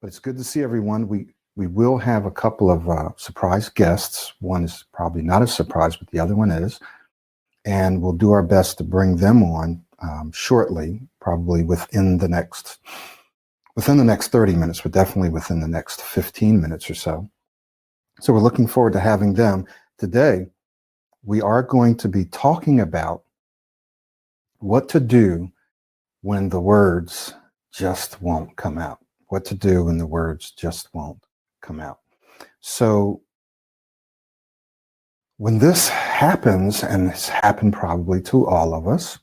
But it's good to see everyone. We will have a couple of surprise guests. One is probably not a surprise, but the other one is. And we'll do our best to bring them on shortly, probably within the next 30 minutes, but definitely within the next 15 minutes or so. So we're looking forward to having them. Today, we are going to be talking about what to do when the words just won't come out. What to do when the words just won't come out. So when this happens, and it's happened probably to all of us,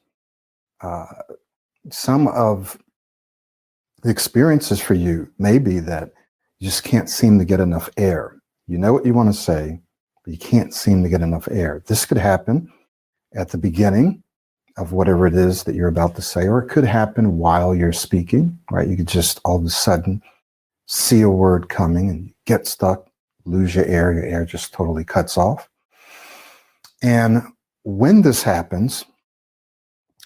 some of the experiences for you may be that you just can't seem to get enough air. You know what you want to say, but you can't seem to get enough air. This could happen at the beginning of whatever it is that you're about to say, or it could happen while you're speaking, right? You could just all of a sudden see a word coming and you get stuck, lose your air just totally cuts off. And when this happens,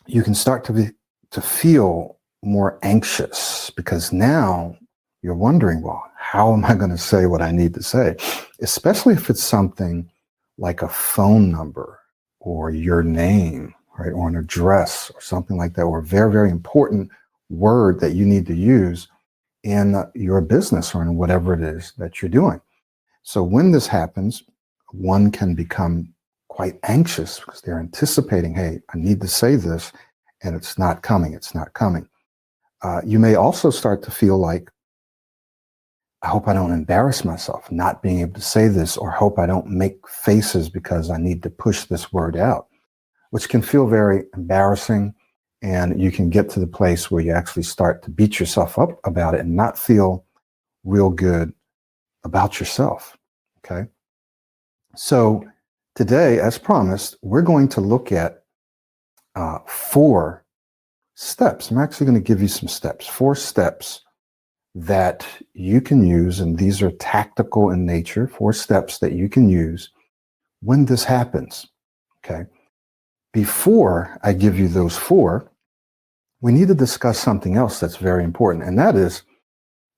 you can start to feel more anxious, because now you're wondering, well, how am I going to say what I need to say? Especially if it's something like a phone number or your name, right, or an address or something like that, or a very, very important word that you need to use in your business or in whatever it is that you're doing. So when this happens, one can become quite anxious because they're anticipating, hey, I need to say this, and it's not coming. You may also start to feel like, I hope I don't embarrass myself not being able to say this, or hope I don't make faces because I need to push this word out, which can feel very embarrassing. And you can get to the place where you actually start to beat yourself up about it and not feel real good about yourself. Okay. So today, as promised, we're going to look at 4 steps. I'm actually going to give you some steps, 4 steps that you can use. And these are tactical in nature, 4 steps that you can use when this happens. Okay. Before I give you those 4, we need to discuss something else that's very important. And that is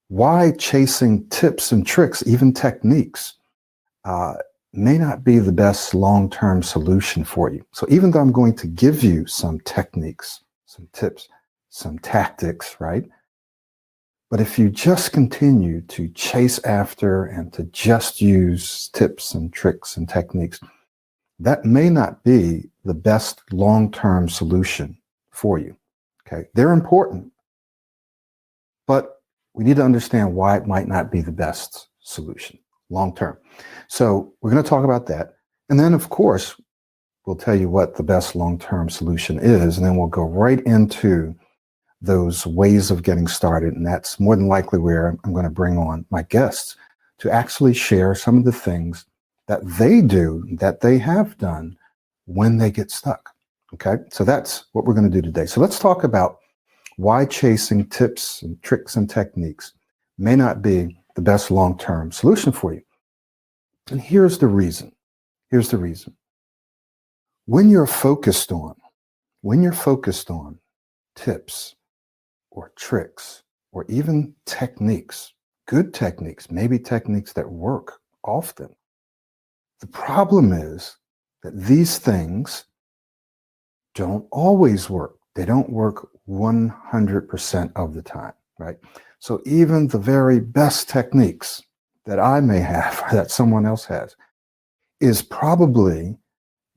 why chasing tips and tricks, even techniques, may not be the best long-term solution for you. So even though I'm going to give you some techniques, some tips, some tactics, right? But if you just continue to chase after and to just use tips and tricks and techniques, that may not be the best long-term solution for you. Okay, they're important, but we need to understand why it might not be the best solution long-term. So we're going to talk about that. And then, of course, we'll tell you what the best long-term solution is. And then we'll go right into those ways of getting started. And that's more than likely where I'm going to bring on my guests to actually share some of the things that they do, that they have done when they get stuck. Okay, so that's what we're going to do today. So let's talk about why chasing tips and tricks and techniques may not be the best long-term solution for you. And here's the reason. When you're focused on tips or tricks or even techniques, good techniques, maybe techniques that work often, the problem is that these things don't always work. They don't work 100% of the time, right? So even the very best techniques that I may have, or that someone else has, is probably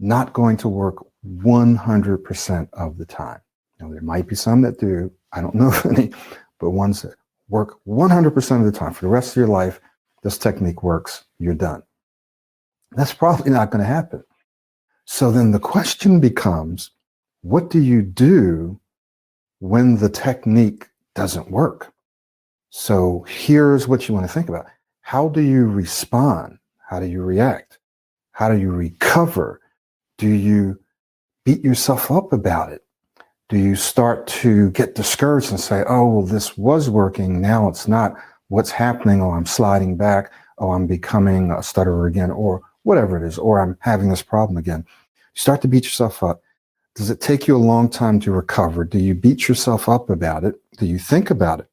not going to work 100% of the time. Now, there might be some that do, I don't know of any, but ones that work 100% of the time. For the rest of your life, this technique works, you're done. That's probably not going to happen. So then the question becomes, what do you do when the technique doesn't work? So here's what you want to think about. How do you respond? How do you react? How do you recover? Do you beat yourself up about it? Do you start to get discouraged and say, oh, well, this was working, now it's not. What's happening? Oh, I'm sliding back. Oh, I'm becoming a stutterer again, or whatever it is, or I'm having this problem again. You start to beat yourself up. Does it take you a long time to recover? Do you beat yourself up about it? Do you think about it?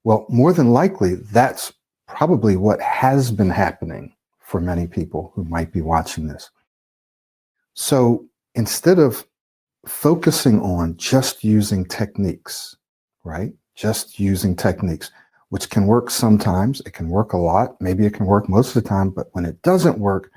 Well, more than likely, that's probably what has been happening for many people who might be watching this. So instead of focusing on just using techniques, right? Just using techniques, which can work sometimes, it can work a lot, maybe it can work most of the time, but when it doesn't work,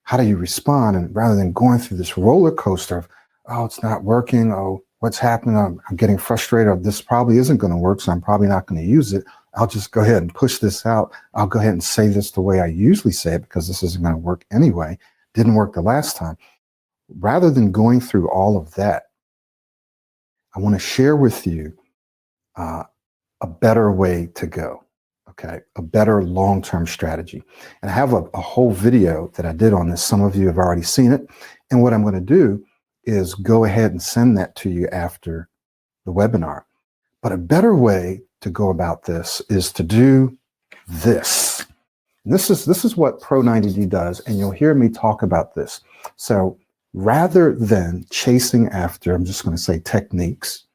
how do you respond? And rather than going through this roller coaster of, oh, it's not working, oh, what's happening? I'm getting frustrated, or this probably isn't going to work, so I'm probably not going to use it. I'll just go ahead and push this out. I'll go ahead and say this the way I usually say it because this isn't going to work anyway. Didn't work the last time. Rather than going through all of that, I want to share with you a better way to go, okay? A better long-term strategy. And I have a whole video that I did on this. Some of you have already seen it. And what I'm going to do is go ahead and send that to you after the webinar. But a better way to go about this is to do this. And this is what Pro 90D does, and you'll hear me talk about this. So rather than chasing after, I'm just going to say techniques,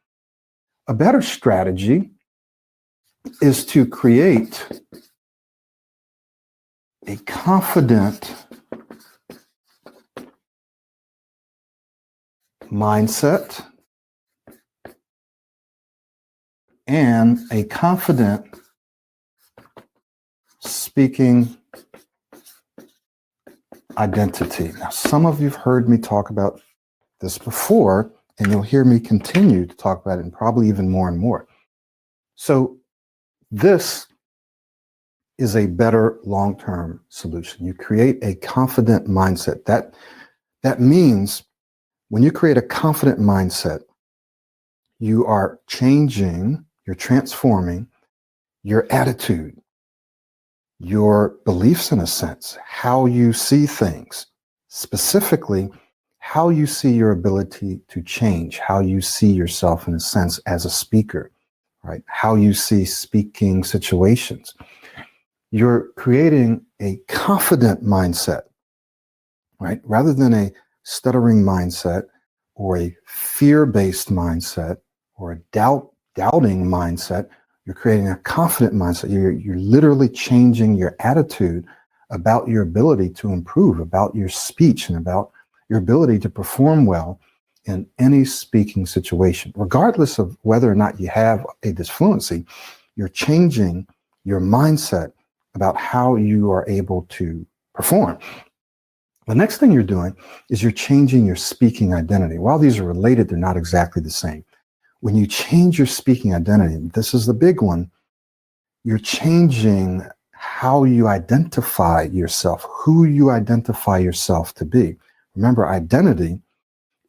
a better strategy is to create a confident mindset and a confident speaking identity. Now, some of you have heard me talk about this before, and you'll hear me continue to talk about it, and probably even more and more. So this is a better long-term solution. You create a confident mindset. That means when you create a confident mindset, you are changing, you're transforming your attitude, your beliefs in a sense, how you see things, specifically how you see your ability to change, how you see yourself in a sense as a speaker, right? How you see speaking situations. You're creating a confident mindset, right? Rather than a stuttering mindset or a fear-based mindset or a doubting mindset. You're creating a confident mindset. You're literally changing your attitude about your ability to improve, about your speech, and about your ability to perform well in any speaking situation. Regardless of whether or not you have a disfluency, you're changing your mindset about how you are able to perform. The next thing you're doing is you're changing your speaking identity. While these are related, they're not exactly the same. When you change your speaking identity, this is the big one, you're changing how you identify yourself, who you identify yourself to be. Remember, identity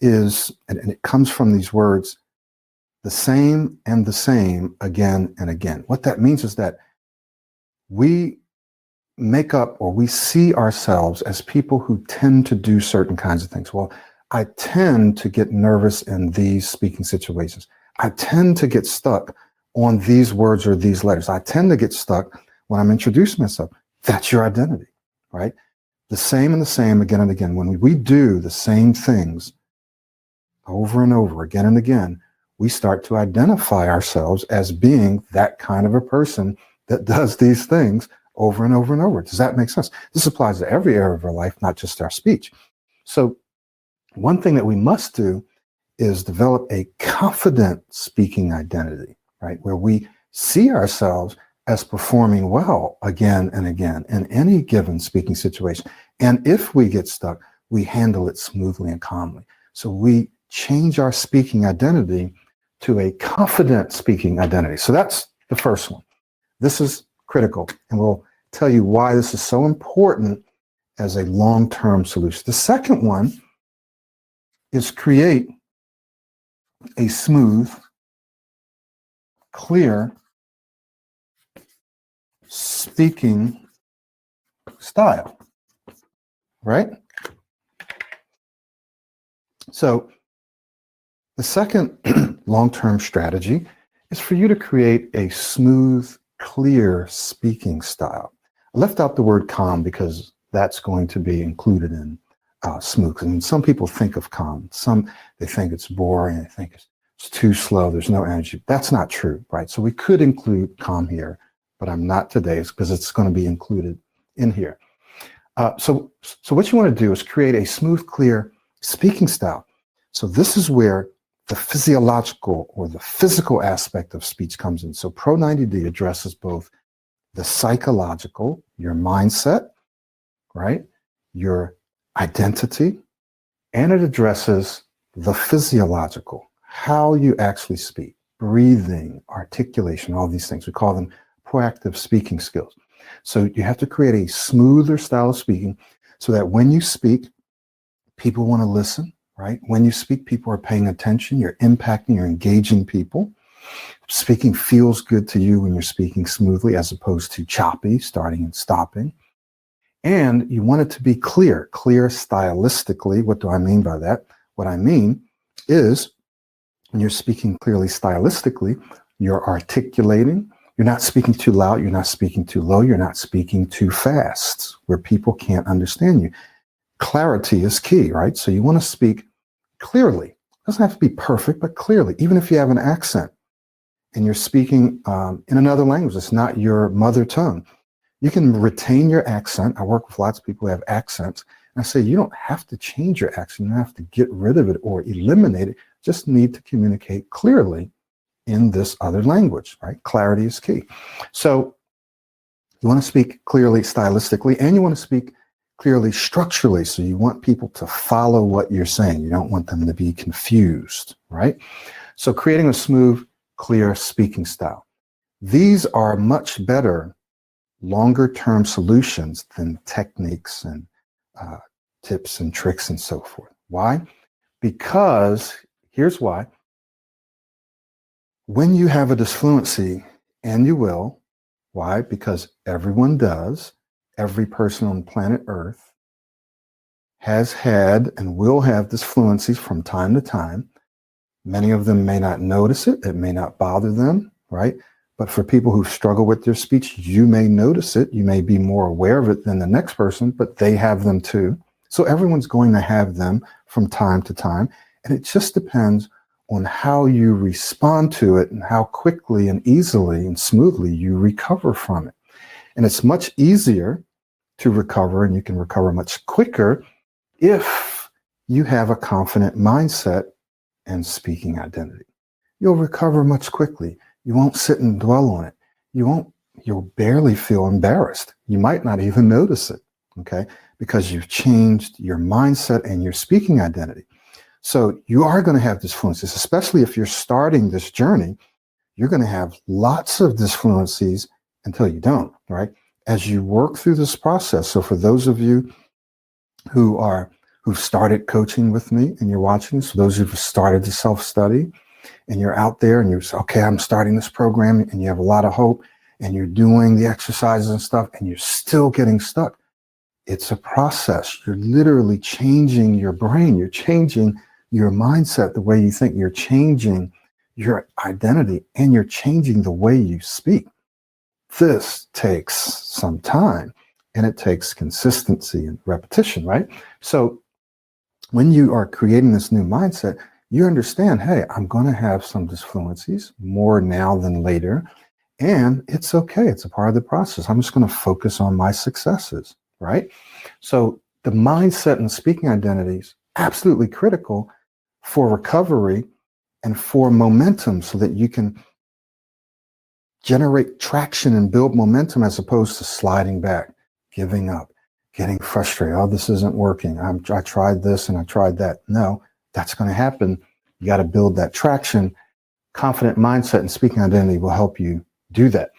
is, and it comes from these words, the same and the same again and again. What that means is that we make up, or we see ourselves as people who tend to do certain kinds of things. Well, I tend to get nervous in these speaking situations. I tend to get stuck on these words or these letters. I tend to get stuck when I'm introducing myself. That's your identity, right? The same and the same again and again. When we do the same things over and over again and again, we start to identify ourselves as being that kind of a person that does these things over and over and over. Does that make sense? This applies to every area of our life, not just our speech. So one thing that we must do is develop a confident speaking identity, right? Where we see ourselves as performing well again and again in any given speaking situation. And if we get stuck, we handle it smoothly and calmly. So we change our speaking identity to a confident speaking identity. So that's the first one. This is critical, and we'll tell you why this is so important as a long-term solution. The second one is create a smooth, clear speaking style, right? So the second long-term strategy is for you to create a smooth, clear speaking style. I left out the word calm because that's going to be included in smooth. I mean, some people think of calm. Some, they think it's boring. They think it's It's too slow. There's no energy. That's not true, right? So we could include calm here, but I'm not today because it's going to be included in here. So what you want to do is create a smooth, clear speaking style. So this is where the physiological or the physical aspect of speech comes in. So Pro 90D addresses both the psychological, your mindset, right? Your identity, and it addresses the physiological, how you actually speak, breathing, articulation, all these things. We call them proactive speaking skills. So you have to create a smoother style of speaking so that when you speak, people want to listen, right? When you speak, people are paying attention, you're impacting, you're engaging people. Speaking feels good to you when you're speaking smoothly as opposed to choppy, starting and stopping. And you want it to be clear stylistically. What do I mean by that? What I mean is when you're speaking clearly stylistically, you're articulating. You're not speaking too loud. You're not speaking too low. You're not speaking too fast where people can't understand you. Clarity is key, right? So you want to speak clearly. It doesn't have to be perfect, but clearly, even if you have an accent and you're speaking in another language, it's not your mother tongue. You can retain your accent. I work with lots of people who have accents. And I say, you don't have to change your accent. You don't have to get rid of it or eliminate it. Just need to communicate clearly in this other language, right? Clarity is key. So you want to speak clearly stylistically, and you want to speak clearly structurally. So you want people to follow what you're saying. You don't want them to be confused, right? So creating a smooth, clear speaking style. These are much better longer-term solutions than techniques and tips and tricks and so forth. Why? Because here's why. When you have a disfluency, and you will, why? Because everyone does, every person on planet Earth has had and will have disfluencies from time to time. Many of them may not notice it. It may not bother them, right? But for people who struggle with their speech, you may notice it. You may be more aware of it than the next person, but they have them too. So everyone's going to have them from time to time. And it just depends on how you respond to it and how quickly and easily and smoothly you recover from it. And it's much easier to recover, and you can recover much quicker if you have a confident mindset and speaking identity. You'll recover much quickly. You won't sit and dwell on it. You'll barely feel embarrassed. You might not even notice it, okay? Because you've changed your mindset and your speaking identity. So you are going to have disfluencies, especially if you're starting this journey. You're going to have lots of disfluencies until you don't, right? As you work through this process. So for those of you who've started coaching with me and you're watching this, for those who've started the self-study, and you're out there and you say, okay, I'm starting this program, and you have a lot of hope and you're doing the exercises and stuff and you're still getting stuck. It's a process. You're literally changing your brain. You're changing your mindset, the way you think. You're changing your identity and you're changing the way you speak. This takes some time and it takes consistency and repetition, right? So when you are creating this new mindset, you understand, hey, I'm going to have some disfluencies more now than later, and it's okay. It's a part of the process. I'm just going to focus on my successes, right? So the mindset and speaking identity is absolutely critical for recovery and for momentum so that you can generate traction and build momentum as opposed to sliding back, giving up, getting frustrated. Oh, this isn't working. I tried this and I tried that. No, that's going to happen. You got to build that traction. Confident mindset and speaking identity will help you do that.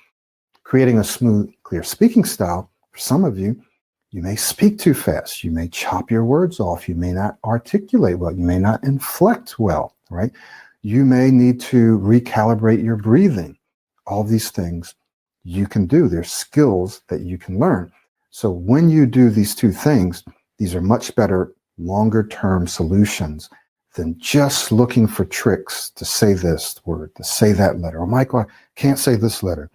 Creating a smooth, clear speaking style, for some of you, you may speak too fast. You may chop your words off. You may not articulate well. You may not inflect well, right? You may need to recalibrate your breathing. All these things you can do. They're skills that you can learn. So when you do these two things, these are much better longer-term solutions than just looking for tricks to say this word, to say that letter. Oh, Michael, I can't say this letter.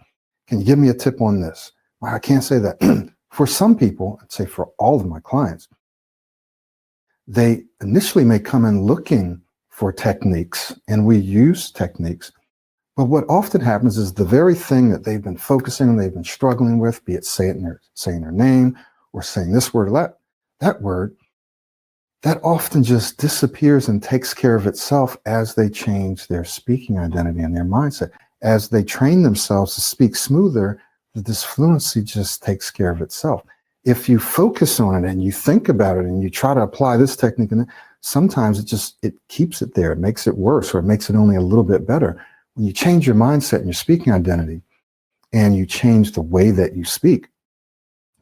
Can you give me a tip on this? I can't say that. For some people, I'd say for all of my clients, they initially may come in looking for techniques and we use techniques. But what often happens is the very thing that they've been focusing on, they've been struggling with, be it saying their name or saying this word or that word, that often just disappears and takes care of itself as they change their speaking identity and their mindset. As they train themselves to speak smoother, the disfluency just takes care of itself. If you focus on it and you think about it and you try to apply this technique, and sometimes it keeps it there. It makes it worse, or it makes it only a little bit better. When you change your mindset and your speaking identity and you change the way that you speak,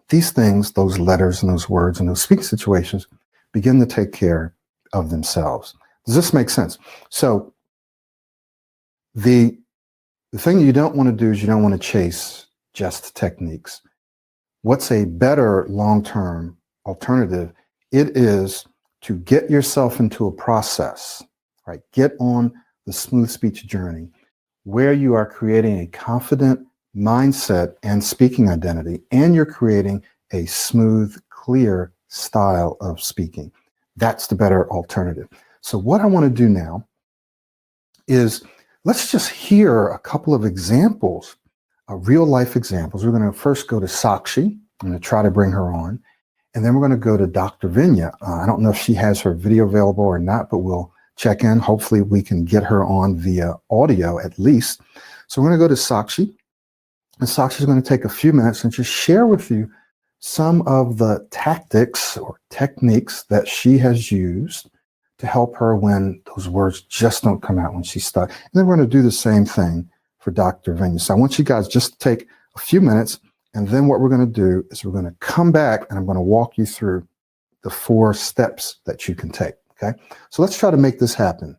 these things, those letters and those words and those speaking situations begin to take care of themselves. Does this make sense? So the thing you don't want to do is you don't want to chase just techniques. What's a better long-term alternative? It is to get yourself into a process, right? Get on the smooth speech journey where you are creating a confident mindset and speaking identity, and you're creating a smooth, clear style of speaking. That's the better alternative. So what I want to do now is let's just hear a couple of examples, real life examples. We're going to first go to Sakshi. I'm going to try to bring her on. And then we're going to go to Dr. Vinya. I don't know if she has her video available or not, but we'll check in. Hopefully we can get her on via audio at least. So we're going to go to Sakshi. And Sakshi is going to take a few minutes and just share with you some of the tactics or techniques that she has used to help her when those words just don't come out when she's stuck. And then we're going to do the same thing for Dr. Vinya. So I want you guys just to take a few minutes, and then what we're going to do is we're going to come back and I'm going to walk you through the 4 steps that you can take. Okay. So let's try to make this happen.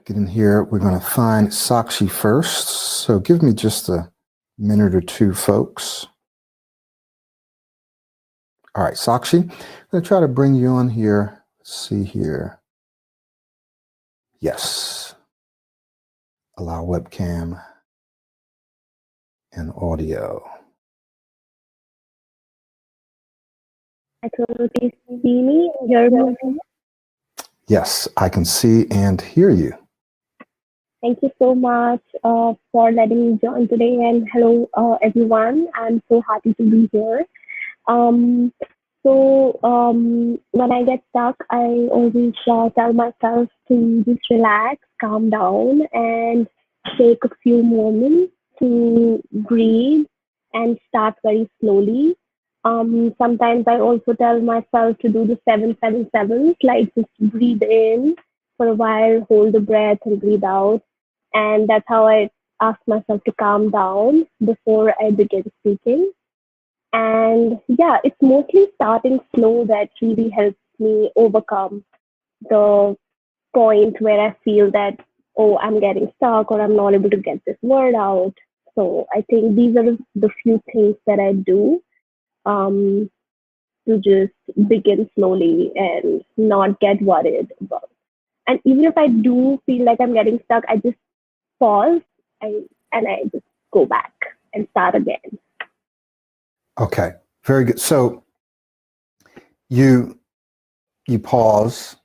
Get in here. We're going to find Sakshi first. So give me just a minute or two, folks. All right, Sakshi, I'm going to try to bring you on here. Let's see here. Yes. Allow webcam and audio. I can you see me and hear me? Yes, I can see and hear you. Thank you so much for letting me join today, and hello everyone. I'm so happy to be here. When I get stuck, I always tell myself to just relax, calm down, and take a few moments to breathe and start very slowly. Sometimes I also tell myself to do the 7-7-7s, like just breathe in for a while, hold the breath, and breathe out. And that's how I ask myself to calm down before I begin speaking. And yeah, it's mostly starting slow that really helps me overcome the point where I feel that, oh, I'm getting stuck or I'm not able to get this word out. So I think these are the few things that I do um, to just begin slowly and not get worried about. And even if I do feel like I'm getting stuck, I just pause and I just go back and start again. Okay, very good. So you pause,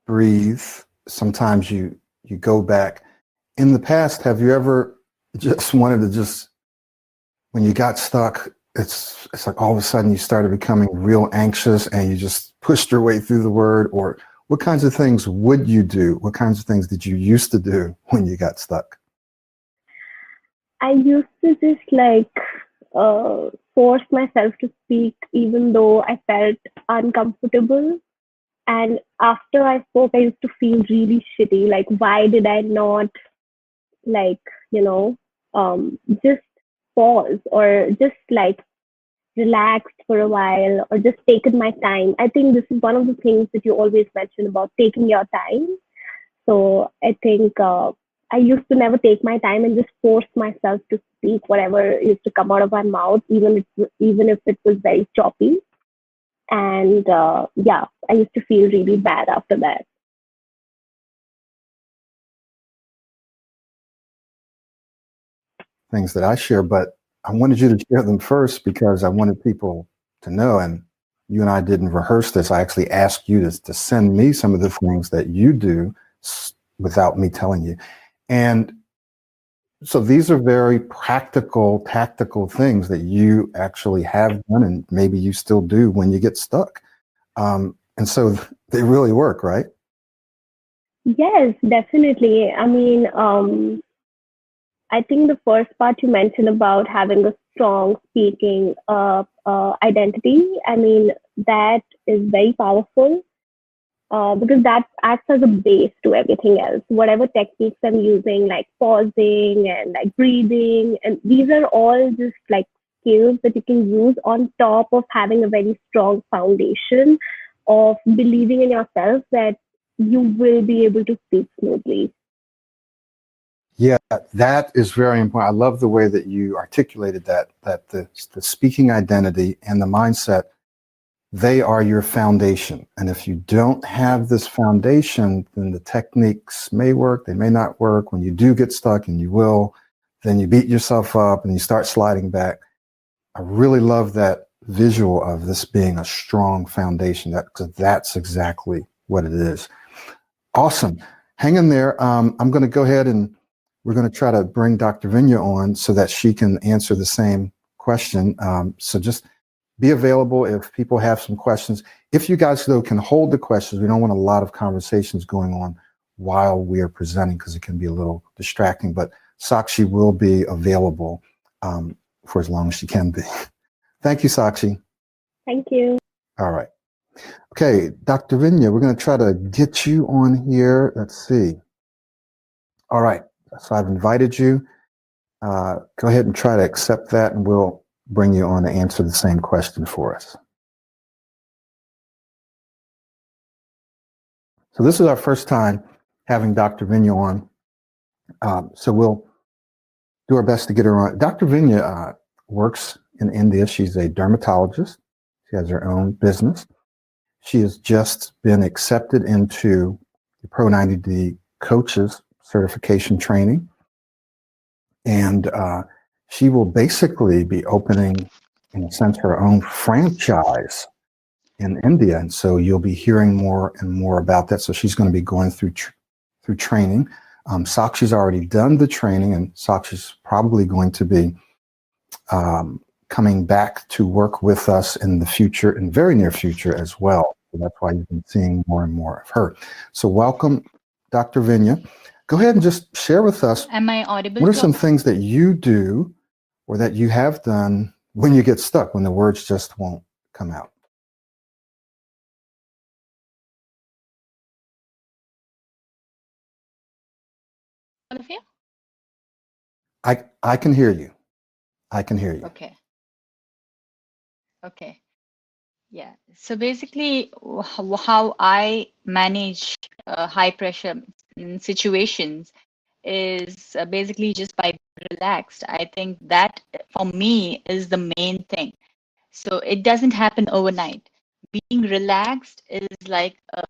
breathe. Sometimes you go back. In the past, have you ever just wanted to when you got stuck, it's like all of a sudden you started becoming real anxious and you just pushed your way through the word? Or what kinds of things would you do? What kinds of things did you used to do when you got stuck? I used to just force myself to speak even though I felt uncomfortable. And after I spoke, I used to feel really shitty. Like, why did I not, like, you know, just pause or just relaxed for a while or just taken my time? I think this is one of the things that you always mention about taking your time. So I think I used to never take my time and just force myself to speak whatever used to come out of my mouth, even if it was very choppy. And yeah, I used to feel really bad after that. Things that I share, but I wanted you to share them first because I wanted people to know. And you and I didn't rehearse this. I actually asked you to send me some of the things that you do without me telling you. And so these are very practical, tactical things that you actually have done and maybe you still do when you get stuck. And so they really work, right? Yes, definitely. I mean, I think the first part you mentioned about having a strong speaking identity, I mean, that is very powerful because that acts as a base to everything else. Whatever techniques I'm using, like pausing and like breathing, and these are all just like skills that you can use on top of having a very strong foundation of believing in yourself that you will be able to speak smoothly. Yeah, that is very important. I love the way that you articulated that the speaking identity and the mindset, they are your foundation. And if you don't have this foundation, then the techniques may work, they may not work. When you do get stuck, and you will, then you beat yourself up and you start sliding back. I really love that visual of this being a strong foundation. Because that's exactly what it is. Awesome. Hang in there. I'm going to go ahead and we're going to try to bring Dr. Vinya on so that she can answer the same question. So just be available if people have some questions. If you guys, though, can hold the questions, we don't want a lot of conversations going on while we are presenting because it can be a little distracting. But Sakshi will be available for as long as she can be. Thank you, Sakshi. Thank you. All right. Okay, Dr. Vinya, we're going to try to get you on here. Let's see. All right. So I've invited you. Go ahead and try to accept that, and we'll bring you on to answer the same question for us. So this is our first time having Dr. Vinya on. So we'll do our best to get her on. Dr. Vinya works in India. She's a dermatologist. She has her own business. She has just been accepted into the Pro 90D coaches certification training. And she will basically be opening, in a sense, her own franchise in India. And so you'll be hearing more and more about that. So she's going to be going through training. Sakshi's already done the training, and Sakshi's probably going to be coming back to work with us in the future, in very near future as well. So that's why you've been seeing more and more of her. So welcome, Dr. Vinya. Go ahead and just share with us. Am I audible? What are some things that you do or that you have done when you get stuck, when the words just won't come out? All of you? I can hear you. I can hear you. Okay. Okay. Yeah. So basically, how I manage high pressure situations is basically just by being relaxed. I think that for me is the main thing. So it doesn't happen overnight. Being relaxed is like a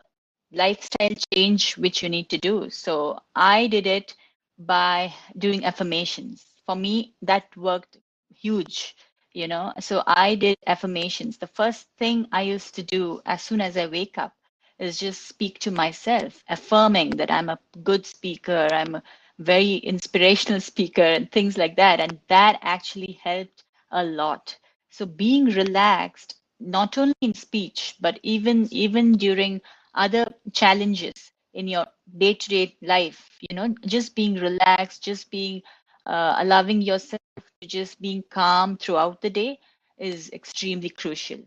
lifestyle change which you need to do. So I did it by doing affirmations. For me, that worked huge, you know. So I did affirmations. The first thing I used to do as soon as I wake up is just speak to myself, affirming that I'm a good speaker, I'm a very inspirational speaker, and things like that. And that actually helped a lot. So being relaxed, not only in speech, but even during other challenges in your day-to-day life, you know, just being relaxed, just being allowing yourself to just being calm throughout the day is extremely crucial.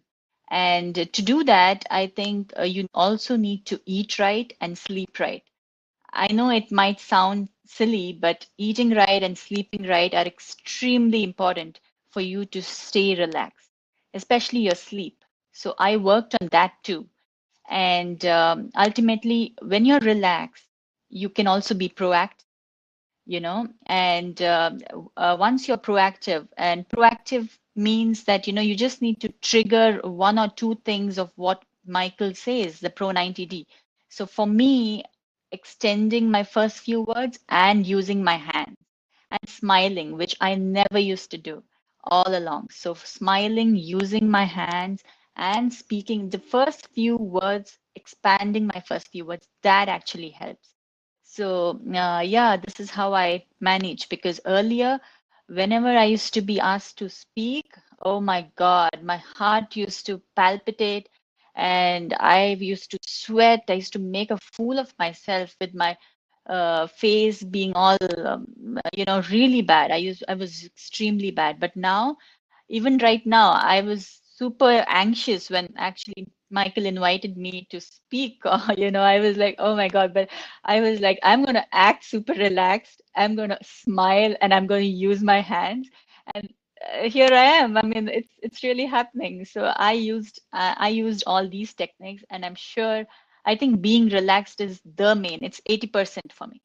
And to do that, I think you also need to eat right and sleep right. I know it might sound silly, but eating right and sleeping right are extremely important for you to stay relaxed, especially your sleep. So I worked on that too. And ultimately, when you're relaxed, you can also be proactive, you know. And once you're proactive, and proactive means that, you know, you just need to trigger one or two things of what Michael says, the Pro 90D. So for me, extending my first few words and using my hands and smiling, which I never used to do all along. So smiling, using my hands, and speaking the first few words, expanding my first few words, that actually helps. So, yeah, this is how I manage, because earlier, whenever I used to be asked to speak, oh my God, my heart used to palpitate and I used to sweat. I used to make a fool of myself with my face being all, really bad. I was extremely bad. But now, even right now, I was super anxious when actually Michael invited me to speak. I was like, oh my God. But I was like, I'm going to act super relaxed. I'm going to smile and I'm going to use my hands. And here I am. I mean, it's really happening. So I used all these techniques, and I'm sure, I think being relaxed is the main. It's 80% for me.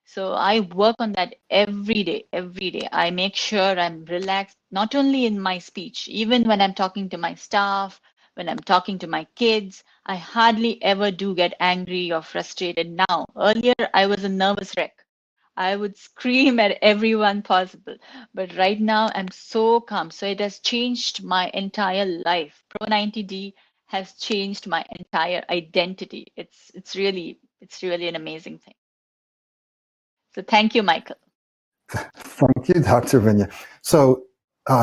So I work on that every day, every day. I make sure I'm relaxed, not only in my speech, even when I'm talking to my staff, when I'm talking to my kids. I hardly ever do get angry or frustrated now. Earlier, I was a nervous wreck. I would scream at everyone possible. But right now, I'm so calm. So it has changed my entire life. Pro 90D has changed my entire identity. It's really an amazing thing. So thank you, Michael. Thank you, Dr. Vinya. So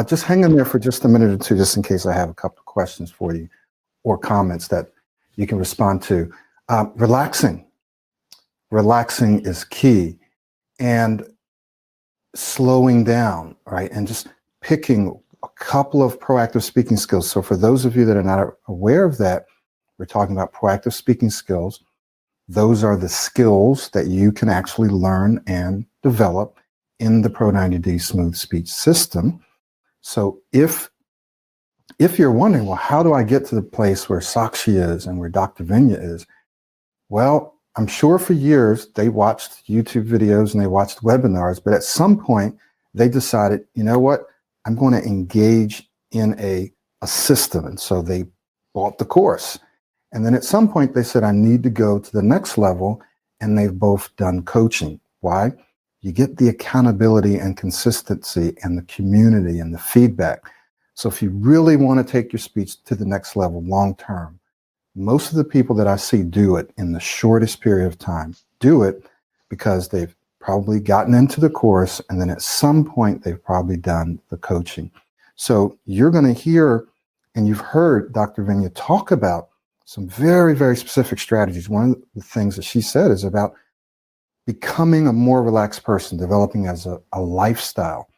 just hang in there for just a minute or two, just in case I have a couple of questions for you or comments that you can respond to. Relaxing is key, and slowing down, right? And just picking a couple of proactive speaking skills. So for those of you that are not aware of that, we're talking about proactive speaking skills. Those are the skills that you can actually learn and develop in the Pro 90D Smooth Speech system. So if you're wondering, well, how do I get to the place where Sakshi is and where Dr. Vinya is? Well, I'm sure for years they watched YouTube videos and they watched webinars, but at some point they decided, you know what, I'm going to engage in a system. And so they bought the course. And then at some point they said, I need to go to the next level. And they've both done coaching. Why? You get the accountability and consistency and the community and the feedback. So if you really want to take your speech to the next level long term, most of the people that I see do it in the shortest period of time do it because they've probably gotten into the course, and then at some point they've probably done the coaching. So you're going to hear, and you've heard Dr. Vinya talk about some very, very specific strategies. One of the things that she said is about becoming a more relaxed person, developing as a lifestyle.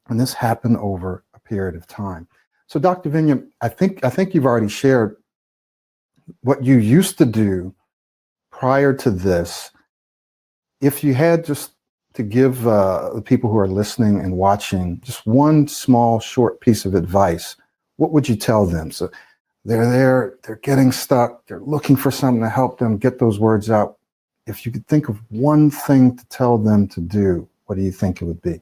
And this happened over a period of time. So Dr. Vinya, I think you've already shared what you used to do prior to this. If you had just to give the people who are listening and watching just one small, short piece of advice, what would you tell them? So they're there, they're getting stuck, they're looking for something to help them get those words out. If you could think of one thing to tell them to do, what do you think it would be?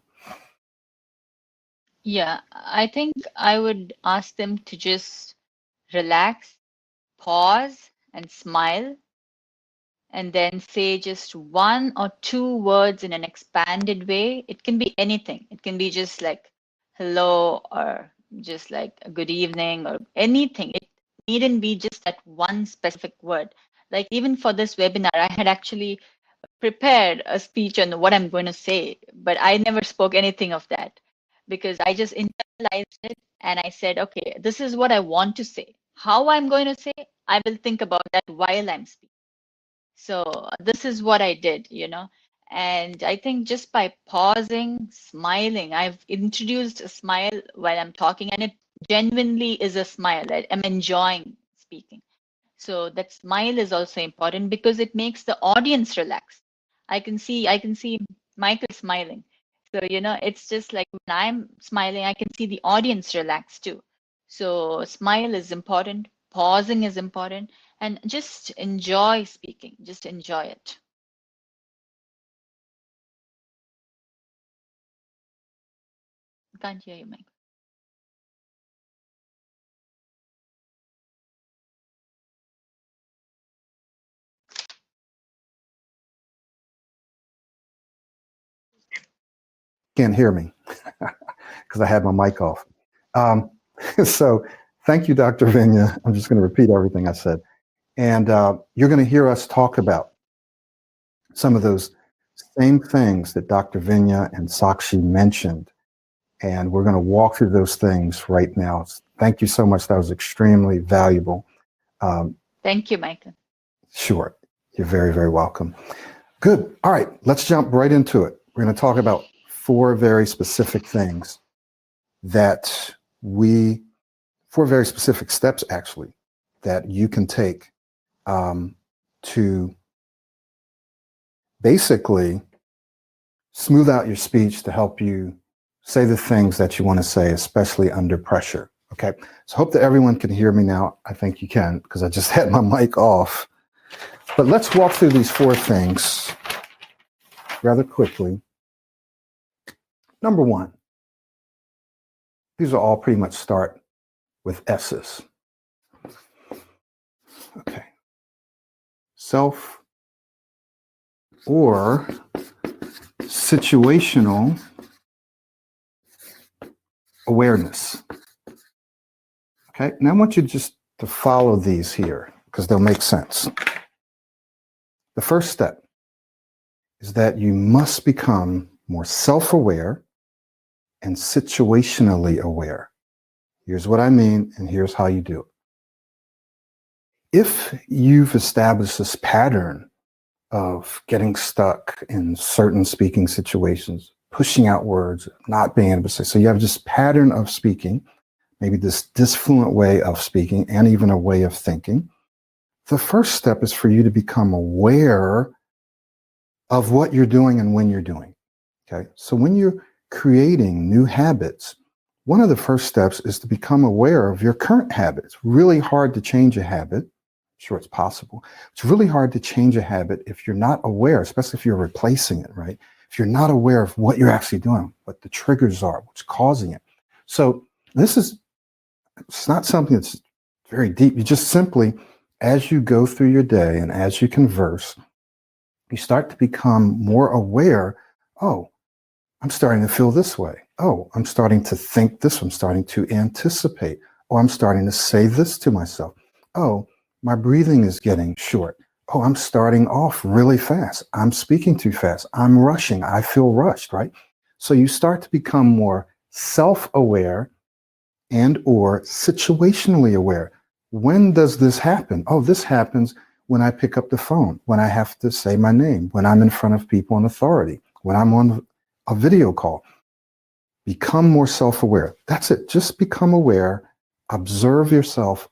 Yeah, I think I would ask them to just relax, pause, and smile, and then say just one or two words in an expanded way. It can be anything. It can be just like hello, or just like a good evening, or anything. It needn't be just that one specific word. Like even for this webinar, I had actually prepared a speech on what I'm going to say, but I never spoke anything of that because I just internalized it and I said, okay, this is what I want to say. How I'm going to say, I will think about that while I'm speaking. So this is what I did. And I think just by pausing, smiling, I've introduced a smile while I'm talking, and it genuinely is a smile. I'm enjoying speaking. So that smile is also important because it makes the audience relax. I can see Michael smiling. So, it's just like when I'm smiling, I can see the audience relax too. So smile is important, pausing is important, and just enjoy speaking. Just enjoy it. Can't hear you, Michael. Can't hear me because I had my mic off. Um, so Thank you, Dr. Vinya. I'm just going to repeat everything I said. And you're going to hear us talk about some of those same things that Dr. Vinya and Sakshi mentioned. And we're going to walk through those things right now. Thank you so much. That was extremely valuable. Thank you, Michael. Sure. You're very, very welcome. Good. All right. Let's jump right into it. We're going to talk about 4 very specific things that four very specific steps, actually, that you can take to basically smooth out your speech to help you say the things that you want to say, especially under pressure. Okay. So I hope that everyone can hear me now. I think you can because I just had my mic off. But let's walk through these 4 things rather quickly. Number 1, these will all pretty much start with S's. Okay. Self or situational awareness. Okay. Now I want you just to follow these here because they'll make sense. The first step is that you must become more self-aware and situationally aware. Here's what I mean, and here's how you do it. If you've established this pattern of getting stuck in certain speaking situations, pushing out words, not being able to say, so you have this pattern of speaking, maybe this disfluent way of speaking, and even a way of thinking, the first step is for you to become aware of what you're doing and when you're doing. Okay. So when you're creating new habits, one of the first steps is to become aware of your current habit. It's really hard to change a habit. Sure, it's possible. It's really hard to change a habit if you're not aware, especially if you're replacing it, right? If you're not aware of what you're actually doing, what the triggers are, what's causing it. So it's not something that's very deep. You just simply, as you go through your day and as you converse, you start to become more aware. Oh, I'm starting to feel this way. Oh, I'm starting to think this. I'm starting to anticipate. Oh, I'm starting to say this to myself. Oh, my breathing is getting short. Oh, I'm starting off really fast. I'm speaking too fast. I'm rushing. I feel rushed, right? So you start to become more self-aware and or situationally aware. When does this happen? Oh, this happens when I pick up the phone, when I have to say my name, when I'm in front of people in authority, when I'm on a video call. Become more self-aware. That's it. Just become aware. Observe yourself.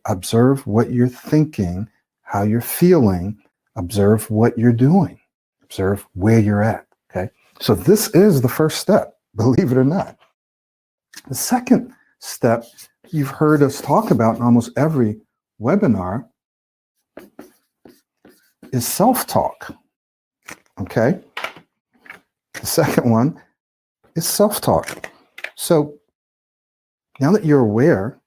Observe what you're thinking, how you're feeling. Observe what you're doing. Observe where you're at. Okay. So this is the first step, believe it or not. The second step you've heard us talk about in almost every webinar is self-talk. Okay. The second one is self-talk. So now that you're aware,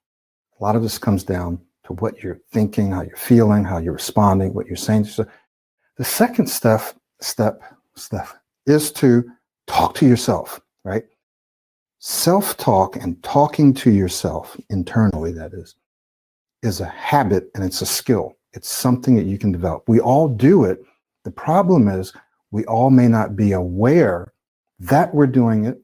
a lot of this comes down to what you're thinking, how you're feeling, how you're responding, what you're saying. So the second step is to talk to yourself, right? Self-talk and talking to yourself internally, that is a habit and it's a skill. It's something that you can develop. We all do it. The problem is we all may not be aware that we're doing it.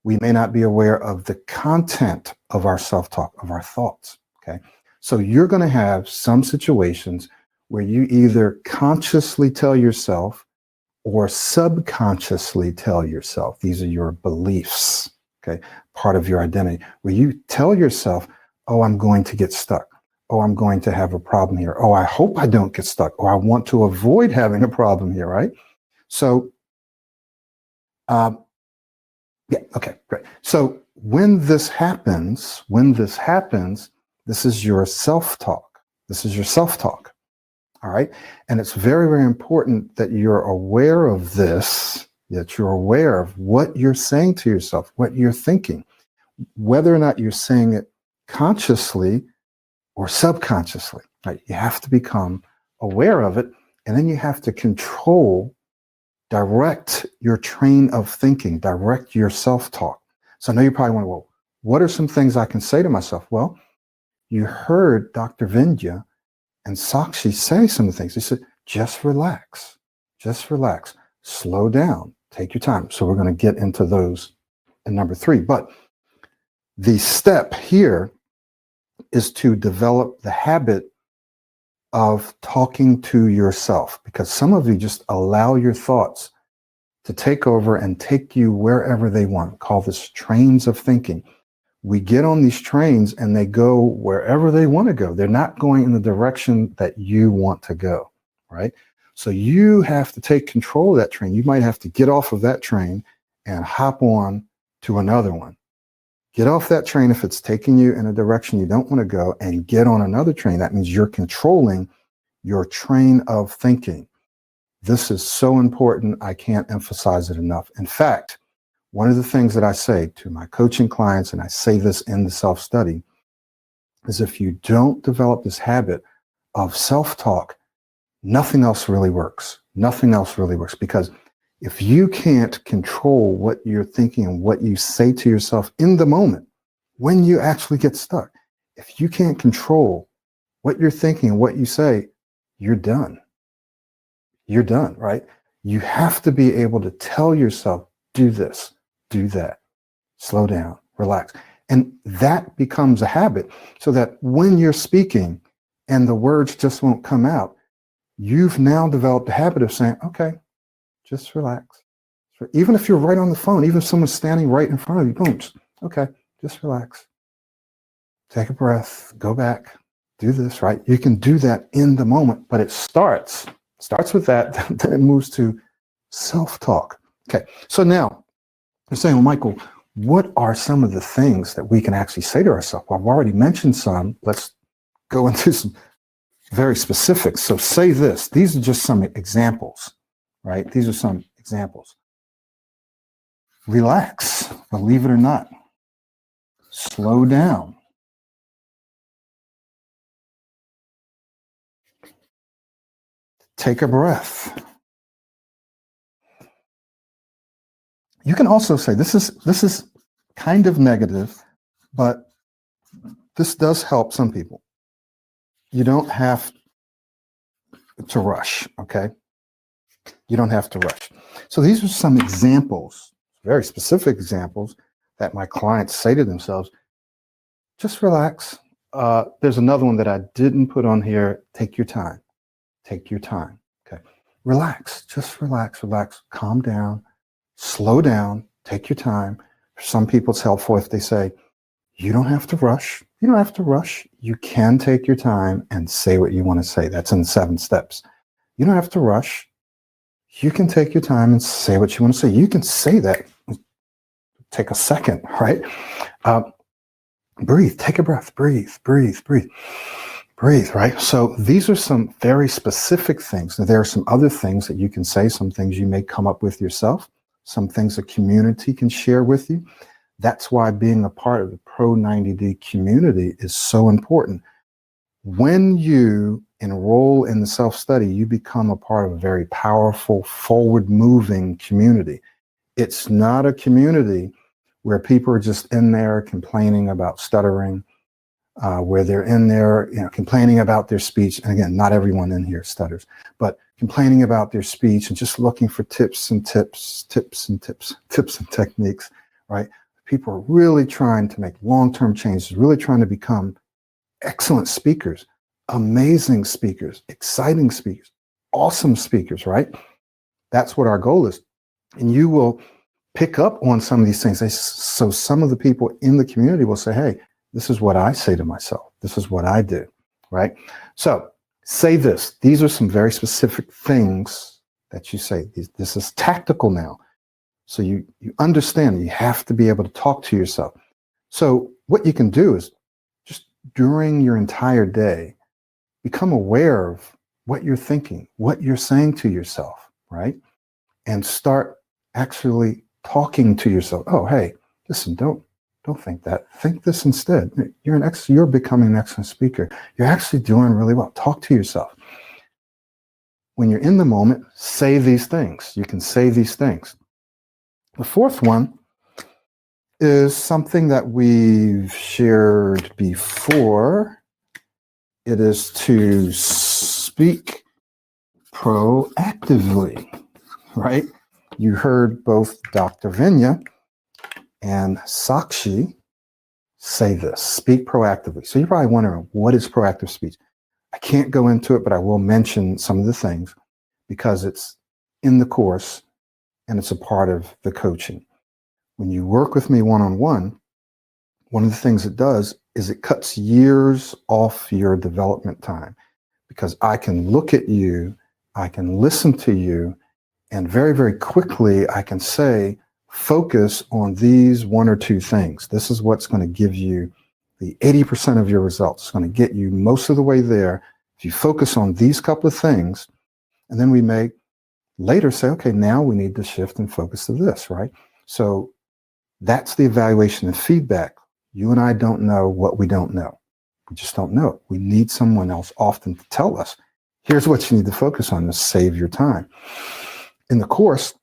We may not be aware of the content of our self-talk, of our thoughts, okay? So you're going to have some situations where you either consciously tell yourself or subconsciously tell yourself. These are your beliefs, okay? Part of your identity, where you tell yourself, oh, I'm going to get stuck. Oh, I'm going to have a problem here. Oh, I hope I don't get stuck. Or I want to avoid having a problem here, right? So, yeah, okay, great. So when this happens, this is your self-talk. This is your self-talk, all right? And it's very, very important that you're aware of this, that you're aware of what you're saying to yourself, what you're thinking, whether or not you're saying it consciously or subconsciously, right? You have to become aware of it, and then you have to direct your train of thinking, direct your self-talk. So I know you're probably wondering, well, what are some things I can say to myself? Well, you heard Dr. Vindya and Sakshi say some of the things. They said, just relax, slow down, take your time. So we're going to get into those in number 3. But the step here is to develop the habit of talking to yourself, because some of you just allow your thoughts to take over and take you wherever they want. Call this trains of thinking. We get on these trains and they go wherever they want to go. They're not going in the direction that you want to go, right? So you have to take control of that train. You might have to get off of that train and hop on to another one. Get off that train if it's taking you in a direction you don't want to go, and get on another train. That means you're controlling your train of thinking. This is so important. I can't emphasize it enough. In fact, one of the things that I say to my coaching clients, and I say this in the self-study, is if you don't develop this habit of self-talk, nothing else really works. Nothing else really works, because if you can't control what you're thinking and what you say to yourself in the moment, when you actually get stuck, if you can't control what you're thinking and what you say, you're done. You're done, right? You have to be able to tell yourself, do this, do that, slow down, relax. And that becomes a habit, so that when you're speaking and the words just won't come out, you've now developed a habit of saying, okay, just relax. Even if you're right on the phone, even if someone's standing right in front of you, boom, okay, just relax. Take a breath, go back, do this, right? You can do that in the moment, but it starts with that, then it moves to self-talk. Okay, so now you're saying, well, Michael, what are some of the things that we can actually say to ourselves? Well, I've already mentioned some. Let's go into some very specifics. So say this. These are just some examples, right? These are some examples. Relax, believe it or not. Slow down. Take a breath. You can also say, this is kind of negative, but this does help some people. You don't have to rush, okay? You don't have to rush. So these are some examples, very specific examples, that my clients say to themselves, just relax. There's another one that I didn't put on here. Take your time. Take your time. Okay. Relax. Just relax. Calm down. Slow down. Take your time. For some people, it's helpful if they say, you don't have to rush. You don't have to rush. You can take your time and say what you want to say. That's in 7 steps. You don't have to rush. You can take your time and say what you want to say. You can say that. Take a second, right? Breathe. Take a breath. Breathe, right? So these are some very specific things. Now, there are some other things that you can say, some things you may come up with yourself, some things a community can share with you. That's why being a part of the Pro 90D community is so important. When you enroll in the self-study, you become a part of a very powerful, forward-moving community. It's not a community where people are just in there complaining about stuttering, where they're in there, complaining about their speech. And again, not everyone in here stutters, but complaining about their speech and just looking for tips and techniques, right? People are really trying to make long-term changes, really trying to become excellent speakers, amazing speakers, exciting speakers, awesome speakers, right? That's what our goal is. And you will pick up on some of these things. So some of the people in the community will say, hey, this is what I say to myself. This is what I do, right? So say this. These are some very specific things that you say. This is tactical now. So you understand you have to be able to talk to yourself. So what you can do is just during your entire day, become aware of what you're thinking, what you're saying to yourself, right? And start actually talking to yourself. Oh, hey, listen, don't think that. Think this instead. You're becoming an excellent speaker. You're actually doing really well. Talk to yourself. When you're in the moment, say these things. You can say these things. The fourth one is something that we've shared before. It is to speak proactively, right? You heard both Dr. Vinya and Sakshi say this, speak proactively. So you're probably wondering, what is proactive speech? I can't go into it, but I will mention some of the things because it's in the course and it's a part of the coaching. When you work with me one-on-one, one of the things it does is it cuts years off your development time because I can look at you, I can listen to you, and very, very quickly I can say, focus on these one or two things. This is what's going to give you the 80% of your results. It's going to get you most of the way there. If you focus on these couple of things, and then we may later say, okay, now we need to shift and focus to this, right? So that's the evaluation and feedback. You and I don't know what we don't know. We just don't know it. We need someone else often to tell us, here's what you need to focus on to save your time. In the course,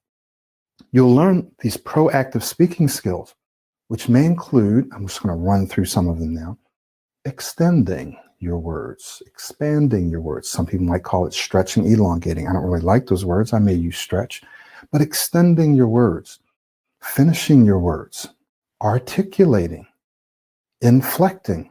you'll learn these proactive speaking skills, which may include, I'm just going to run through some of them now, extending your words, expanding your words. Some people might call it stretching, elongating. I don't really like those words. I may use stretch, but extending your words, finishing your words, articulating, inflecting,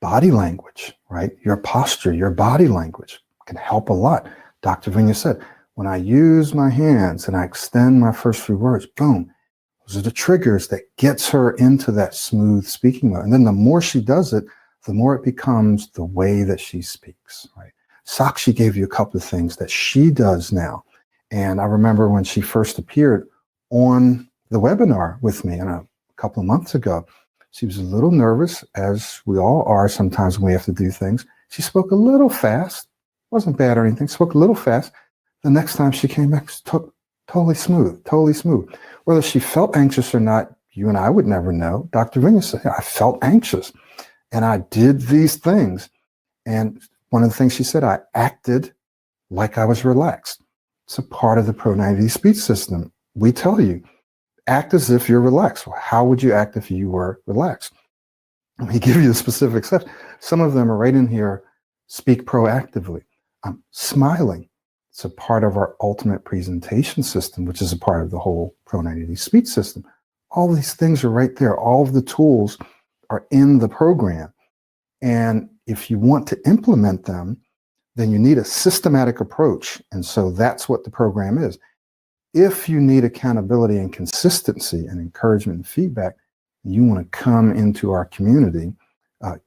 body language, right? Your posture, your body language can help a lot. Dr. Vinya said, when I use my hands and I extend my first few words, boom, those are the triggers that gets her into that smooth speaking mode. And then the more she does it, the more it becomes the way that she speaks, right? Sakshi gave you a couple of things that she does now. And I remember when she first appeared on the webinar with me a couple of months ago, she was a little nervous, as we all are sometimes when we have to do things. She spoke a little fast, wasn't bad or anything, spoke a little fast. The next time she came back, she took totally smooth, totally smooth. Whether she felt anxious or not, you and I would never know. Dr. Vinya said, I felt anxious and I did these things. And one of the things she said, I acted like I was relaxed. It's a part of the Pro 90 speech system. We tell you, act as if you're relaxed. Well, how would you act if you were relaxed? Let me give you the specific steps. Some of them are right in here. Speak proactively. I'm smiling. It's a part of our ultimate presentation system, which is a part of the whole Pro 90 speech system. All these things are right there. All of the tools are in the program. And if you want to implement them, then you need a systematic approach. And so that's what the program is. If you need accountability and consistency and encouragement and feedback, you want to come into our community.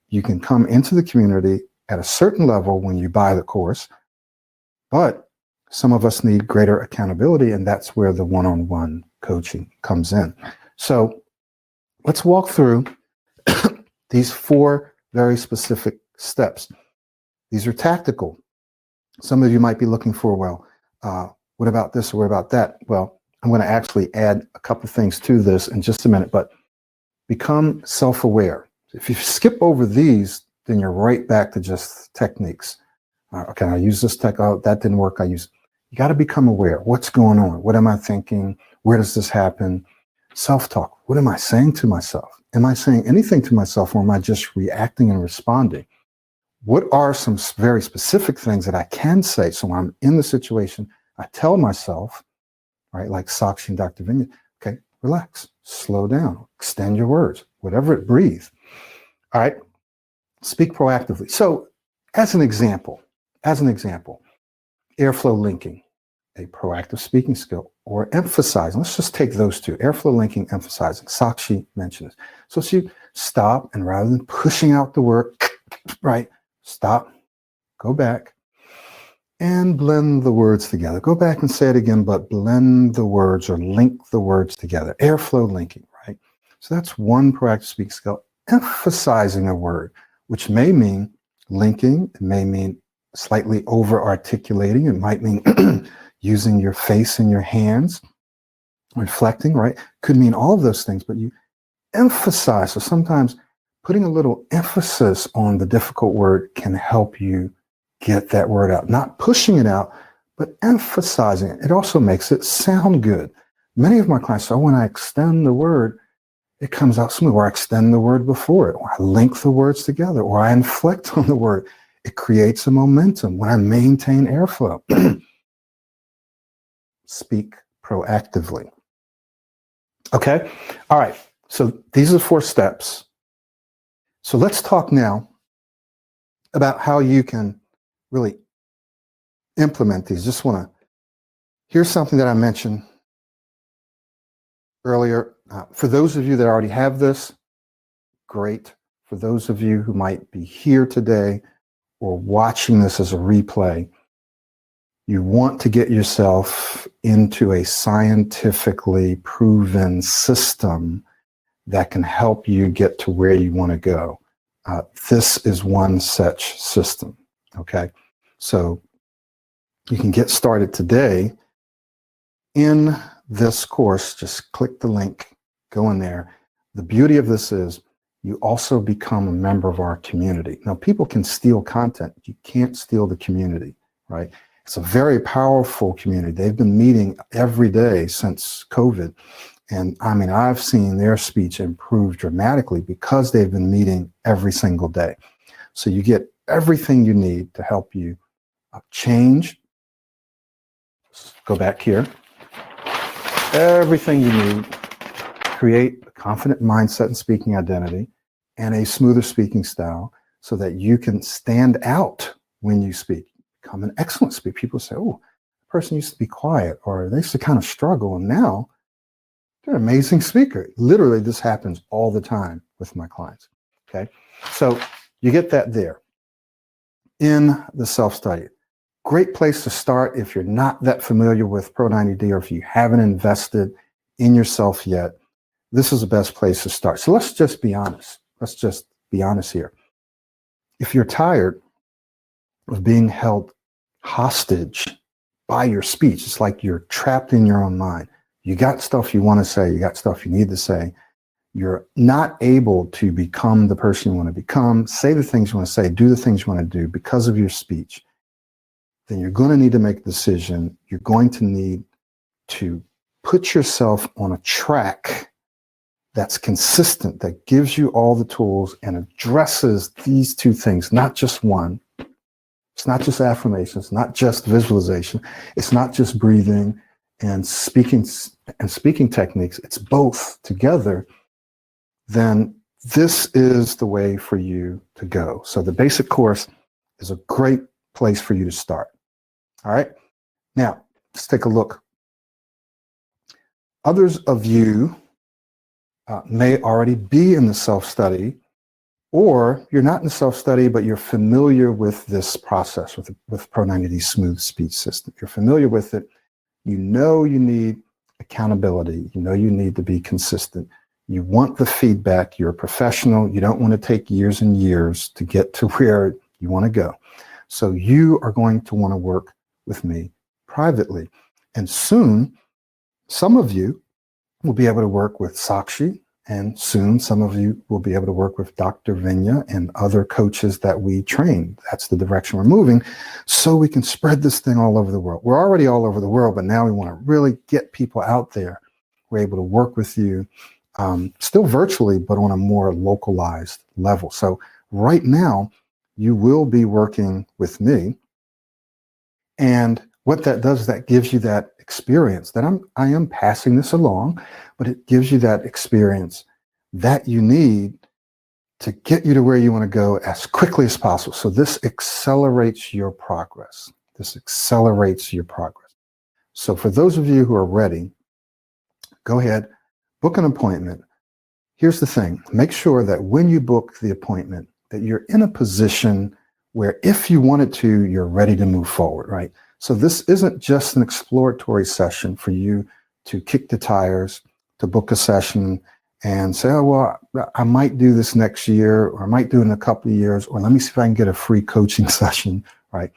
You can come into the community at a certain level when you buy the course, but some of us need greater accountability, and that's where the one-on-one coaching comes in. So let's walk through these 4 very specific steps. These are tactical. Some of you might be looking for, well, what about this or what about that? Well, I'm going to actually add a couple of things to this in just a minute, but become self-aware. If you skip over these, then you're right back to just techniques. Okay, I use this tech. Oh, that didn't work. You got to become aware. What's going on? What am I thinking? Where does this happen? Self-talk. What am I saying to myself? Am I saying anything to myself, or am I just reacting and responding? What are some very specific things that I can say? So when I'm in the situation, I tell myself, right, like Sakshi and Dr. Vinya, okay, relax, slow down, extend your words, whatever it, breathe. All right, speak proactively. So as an example, airflow linking, a proactive speaking skill, or emphasizing. Let's just take those two, airflow linking, emphasizing. Sakshi mentioned this. So she stop, and rather than pushing out the word, right, stop, go back, and blend the words together. Go back and say it again, but blend the words or link the words together. Airflow linking, right? So that's one proactive speaking skill. Emphasizing a word, which may mean linking, it may mean slightly over-articulating, it might mean using your face and your hands, reflecting, right? Could mean all of those things, but you emphasize. So sometimes putting a little emphasis on the difficult word can help you get that word out. Not pushing it out, but emphasizing it. It also makes it sound good. Many of my clients say, oh, when I extend the word, it comes out smooth, or I extend the word before it, or I link the words together, or I inflect on the word. It creates a momentum when I maintain airflow. Speak proactively. Okay? All right. So these are the 4 steps. So let's talk now about how you can really implement these. Just want to, here's something that I mentioned earlier. For those of you that already have this, great. For those of you who might be here today or watching this as a replay, you want to get yourself into a scientifically proven system that can help you get to where you want to go. This is one such system. Okay, so you can get started today in this course. Just click the link, go in there. The beauty of this is you also become a member of our community. Now, people can steal content. You can't steal the community, right? It's a very powerful community. They've been meeting every day since COVID. And I mean, I've seen their speech improve dramatically because they've been meeting every single day. So you get everything you need to help you change. Let's go back here. Everything you need, create a confident mindset and speaking identity and a smoother speaking style so that you can stand out when you speak. Become an excellent speaker. People say, oh, the person used to be quiet, or they used to kind of struggle, and now they're an amazing speaker. Literally, this happens all the time with my clients. Okay, so you get that there in the self-study. Great place to start if you're not that familiar with Pro 90D, or if you haven't invested in yourself yet. This is the best place to start. So let's just be honest. Let's just be honest here. If you're tired of being held hostage by your speech, it's like you're trapped in your own mind. You got stuff you want to say, you got stuff you need to say. You're not able to become the person you want to become, say the things you want to say, do the things you want to do because of your speech. Then you're going to need to make a decision. You're going to need to put yourself on a track that's consistent, that gives you all the tools and addresses these 2 things, not just one. It's not just affirmations, not just visualization. It's not just breathing and speaking techniques. It's both together. Then this is the way for you to go. So the basic course is a great place for you to start. All right. Now, let's take a look. Others of you may already be in the self-study, or you're not in the self-study, but you're familiar with this process, with Pro 90D Smooth Speech System. You're familiar with it. You know you need accountability. You know you need to be consistent. You want the feedback. You're a professional. You don't want to take years and years to get to where you want to go. So you are going to want to work with me privately. And soon, some of you will be able to work with Sakshi, and soon some of you will be able to work with Dr. Vinya and other coaches that we train. That's the direction we're moving, so we can spread this thing all over the world. We're already all over the world, but now we want to really get people out there. We're able to work with you, still virtually, but on a more localized level. So right now, you will be working with me. And what that does is that gives you that experience that I am passing this along, but it gives you that experience that you need to get you to where you want to go as quickly as possible. So this accelerates your progress. This accelerates your progress. So for those of you who are ready, go ahead, book an appointment. Here's the thing. Make sure that when you book the appointment, that you're in a position where if you wanted to, you're ready to move forward, right? So this isn't just an exploratory session for you to kick the tires, to book a session and say, oh, well, I might do this next year, or I might do it in a couple of years, or let me see if I can get a free coaching session, right?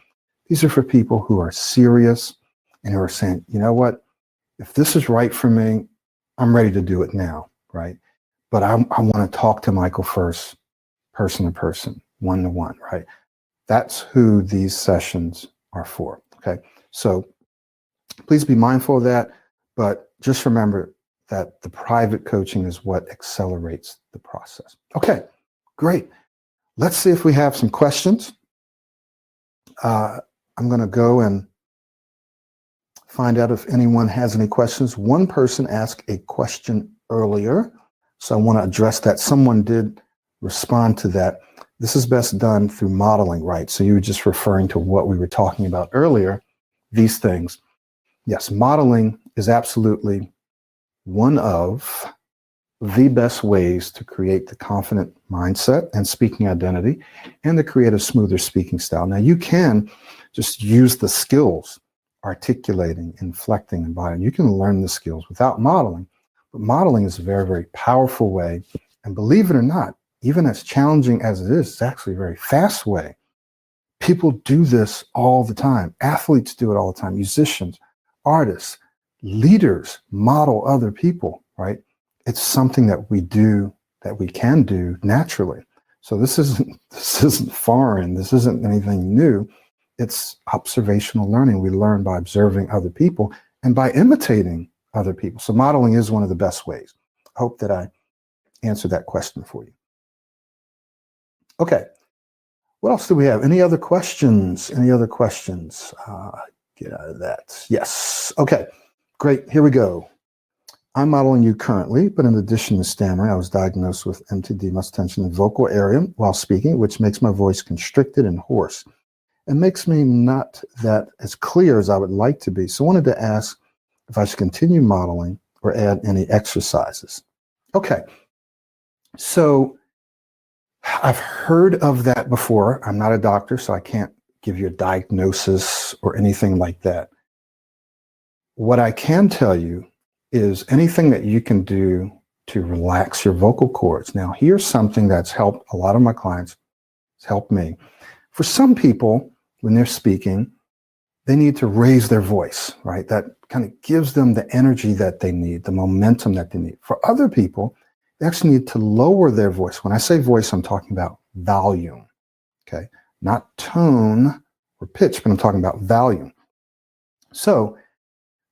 These are for people who are serious and who are saying, you know what, if this is right for me, I'm ready to do it now, right? But I want to talk to Michael first, person to person, one-to-one, right? That's who these sessions are for, okay? So please be mindful of that, but just remember, that the private coaching is what accelerates the process. Okay, great. Let's see if we have some questions. I'm going to go and find out if anyone has any questions. One person asked a question earlier, so I want to address that. Someone did respond to that. This is best done through modeling, right? So you were just referring to what we were talking about earlier, these things. Yes, modeling is absolutely one of the best ways to create the confident mindset and speaking identity and to create a smoother speaking style. Now, you can just use the skills, articulating, inflecting, and embodying. You can learn the skills without modeling, but modeling is a very, very powerful way. And believe it or not, even as challenging as it is, it's actually a very fast way. People do this all the time. Athletes do it all the time. Musicians, artists, leaders model other people, right? It's something that we do, that we can do naturally. So this isn't foreign. This isn't anything new. It's observational learning. We learn by observing other people and by imitating other people. So modeling is one of the best ways. I hope that I answered that question for you. Okay. What else do we have? Any other questions? Any other questions? Get out of that. Yes. Okay. Great. Here we go. I'm modeling you currently, but in addition to stammering, I was diagnosed with MTD, muscle tension in the vocal area while speaking, which makes my voice constricted and hoarse and makes me not that as clear as I would like to be. So I wanted to ask if I should continue modeling or add any exercises. Okay. So I've heard of that before. I'm not a doctor, so I can't give you a diagnosis or anything like that. What I can tell you is anything that you can do to relax your vocal cords. Now, here's something that's helped a lot of my clients. It's helped me. For some people, when they're speaking, they need to raise their voice, right? That kind of gives them the energy that they need, the momentum that they need. For other people, they actually need to lower their voice. When I say voice, I'm talking about volume, okay? Not tone or pitch, but I'm talking about volume. So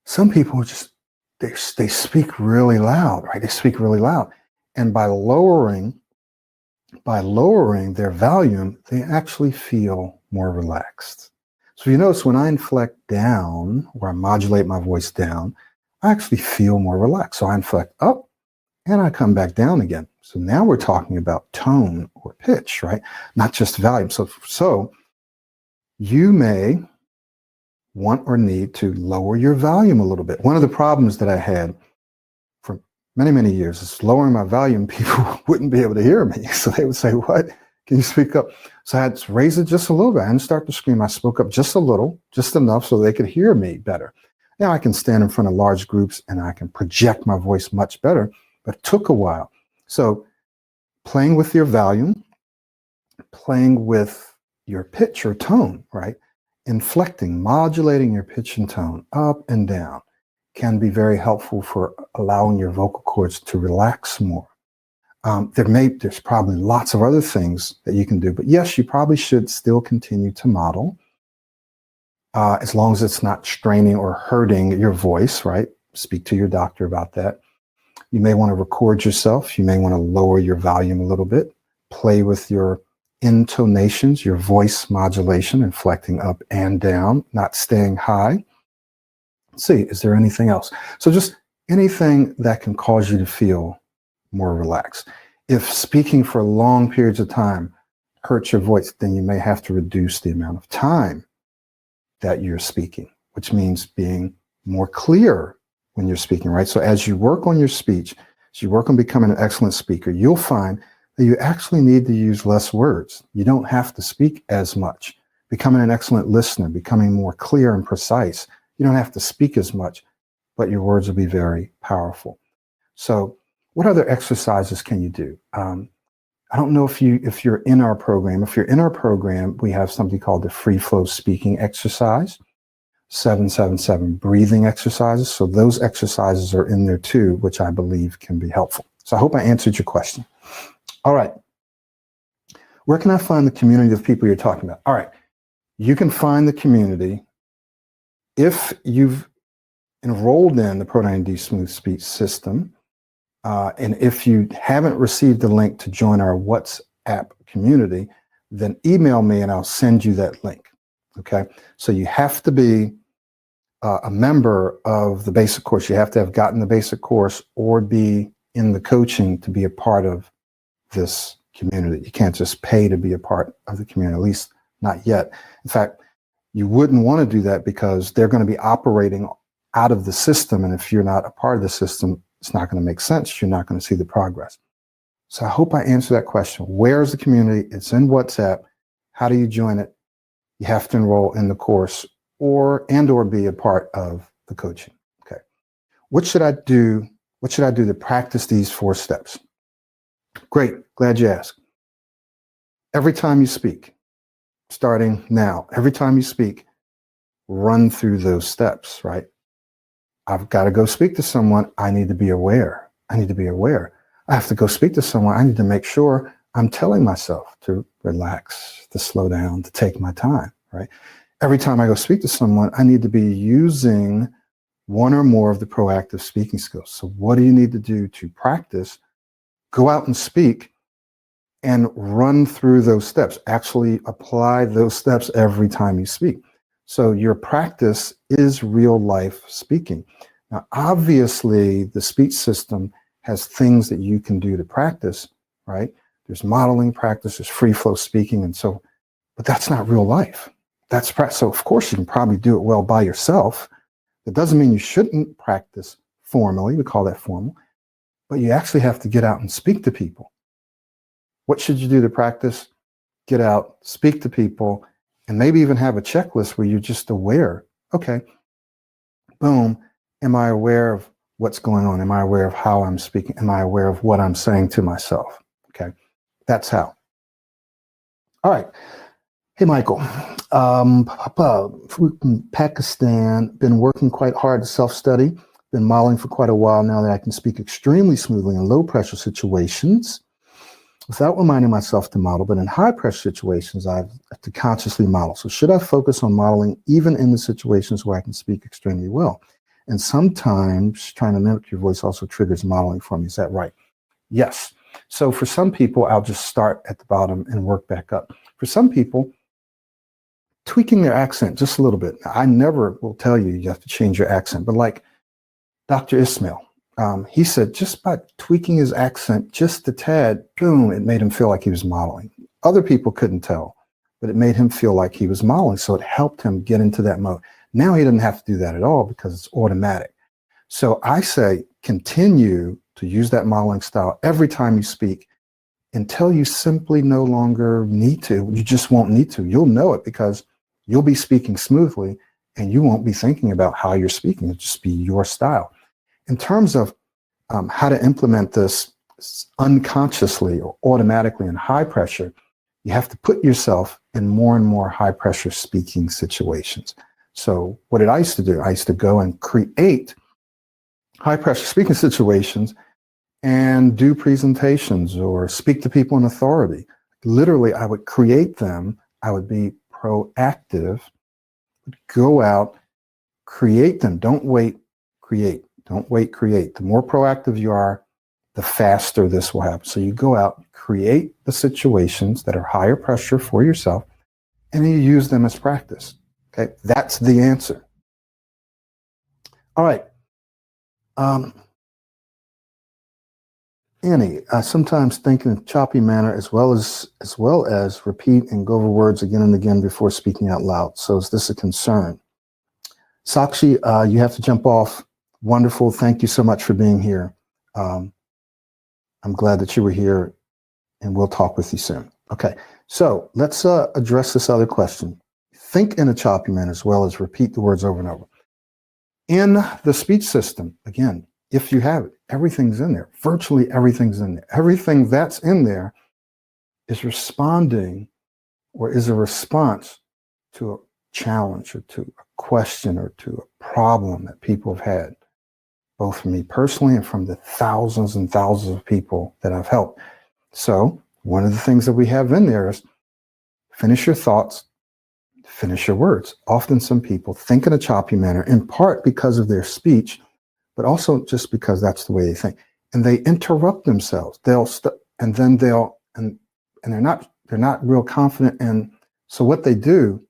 some people just, they speak really loud, right? They speak really loud. And by lowering their volume, they actually feel more relaxed. So you notice when I inflect down, or I modulate my voice down, I actually feel more relaxed. So I inflect up and I come back down again. So now we're talking about tone or pitch, right? Not just volume. So you may want or need to lower your volume a little bit. One of the problems that I had for many, many years is lowering my volume. People wouldn't be able to hear me. So they would say, what? Can you speak up? So I had to raise it just a little bit. I didn't start to scream. I spoke up just a little, just enough so they could hear me better. Now I can stand in front of large groups and I can project my voice much better, but it took a while. So playing with your volume, playing with your pitch or tone, right? Inflecting, modulating your pitch and tone up and down can be very helpful for allowing your vocal cords to relax more. There's probably lots of other things that you can do, but yes, you probably should still continue to model as long as it's not straining or hurting your voice, right? Speak to your doctor about that. You may want to record yourself. You may want to lower your volume a little bit, play with your intonations, your voice modulation, inflecting up and down, not staying high. Let's see, is there anything else? So just anything that can cause you to feel more relaxed. If speaking for long periods of time hurts your voice, then you may have to reduce the amount of time that you're speaking, which means being more clear when you're speaking, right? So as you work on your speech, as you work on becoming an excellent speaker, you'll find that you actually need to use less words. You don't have to speak as much. Becoming an excellent listener, becoming more clear and precise, you don't have to speak as much, but your words will be very powerful. So what other exercises can you do? I don't know if you're in our program. If you're in our program, we have something called the free flow speaking exercise, 777 breathing exercises. So those exercises are in there too, which I believe can be helpful. So I hope I answered your question. All right. Where can I find the community of people you're talking about? All right. You can find the community if you've enrolled in the Pro90 Smooth Speech system, and if you haven't received the link to join our WhatsApp community, then email me and I'll send you that link. Okay, so you have to be a member of the basic course. You have to have gotten the basic course or be in the coaching to be a part of this community. You can't just pay to be a part of the community, at least not yet. In fact, you wouldn't want to do that because they're going to be operating out of the system. And if you're not a part of the system, it's not going to make sense. You're not going to see the progress. So I hope I answered that question. Where's the community? It's in WhatsApp. How do you join it? You have to enroll in the course or be a part of the coaching. Okay. What should I do? What should I do to practice these 4 steps? Great. Glad you asked. Every time you speak, starting now, every time you speak, run through those steps, right? I've got to go speak to someone. I need to be aware. I need to be aware. I have to go speak to someone. I need to make sure I'm telling myself to relax, to slow down, to take my time, right? Every time I go speak to someone, I need to be using one or more of the proactive speaking skills. So what do you need to do to practice? Go out and speak and run through those steps. Actually apply those steps every time you speak. So your practice is real life speaking. Now, obviously, the speech system has things that you can do to practice, right? There's modeling practice, there's free flow speaking, and so, but that's not real life. That's practice. So of course you can probably do it well by yourself. That doesn't mean you shouldn't practice formally. We call that formal, but you actually have to get out and speak to people. What should you do to practice? Get out, speak to people, and maybe even have a checklist where you're just aware. Okay, boom. Am I aware of what's going on? Am I aware of how I'm speaking? Am I aware of what I'm saying to myself? Okay, that's how. All right. Hey, Michael. From Pakistan, been working quite hard to self-study, been modeling for quite a while now that I can speak extremely smoothly in low pressure situations without reminding myself to model, but in high pressure situations, I have to consciously model. So should I focus on modeling even in the situations where I can speak extremely well? And sometimes trying to mimic your voice also triggers modeling for me. Is that right? Yes. So for some people, I'll just start at the bottom and work back up. For some people, tweaking their accent just a little bit. Now, I never will tell you you have to change your accent, but like Dr. Ismail, he said just by tweaking his accent just a tad, boom, it made him feel like he was modeling. Other people couldn't tell, but it made him feel like he was modeling. So it helped him get into that mode. Now he doesn't have to do that at all because it's automatic. So I say continue to use that modeling style every time you speak until you simply no longer need to. You just won't need to. You'll know it because you'll be speaking smoothly and you won't be thinking about how you're speaking. It'll just be your style. In terms of how to implement this unconsciously or automatically in high pressure, you have to put yourself in more and more high pressure speaking situations. So what did I used to do? I used to go and create high pressure speaking situations and do presentations or speak to people in authority. Literally, I would create them. I would be proactive, go out, create them. Don't wait, create. Don't wait, create. The more proactive you are, the faster this will happen. So you go out, create the situations that are higher pressure for yourself, and then you use them as practice. Okay, that's the answer. All right. Annie, I sometimes think in a choppy manner as well as repeat and go over words again and again before speaking out loud. So is this a concern? Sakshi, you have to jump off. Wonderful. Thank you so much for being here. I'm glad that you were here, and we'll talk with you soon. Okay, so let's address this other question. Think in a choppy manner as well as repeat the words over and over. In the speech system, again, if you have it, everything's in there. Virtually everything's in there. Everything that's in there is responding or is a response to a challenge or to a question or to a problem that people have had, both from me personally and from the thousands and thousands of people that I've helped. So one of the things that we have in there is finish your thoughts, finish your words. Often some people think in a choppy manner, in part because of their speech, but also just because that's the way they think. And they interrupt themselves. And then they're not real confident. And so what they do,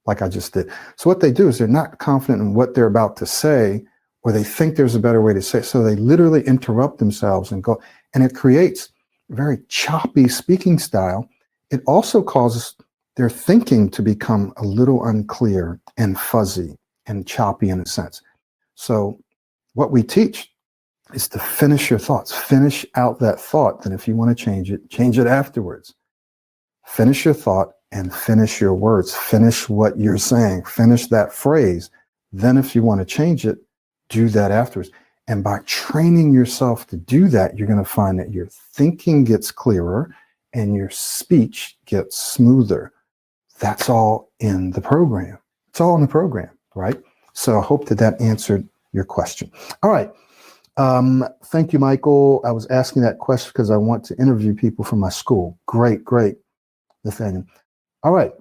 like I just did, so what they do is they're not confident in what they're about to say, or they think there's a better way to say it. So they literally interrupt themselves and go, and it creates a very choppy speaking style. It also causes their thinking to become a little unclear and fuzzy and choppy in a sense. So what we teach is to finish your thoughts, finish out that thought. Then if you want to change it afterwards. Finish your thought and finish your words, finish what you're saying, finish that phrase. Then if you want to change it, do that afterwards. And by training yourself to do that, you're going to find that your thinking gets clearer and your speech gets smoother. That's all in the program. It's all in the program, right? So I hope that answered your question. All right. Thank you, Michael. I was asking that question because I want to interview people from my school. Great, Nathaniel. All right.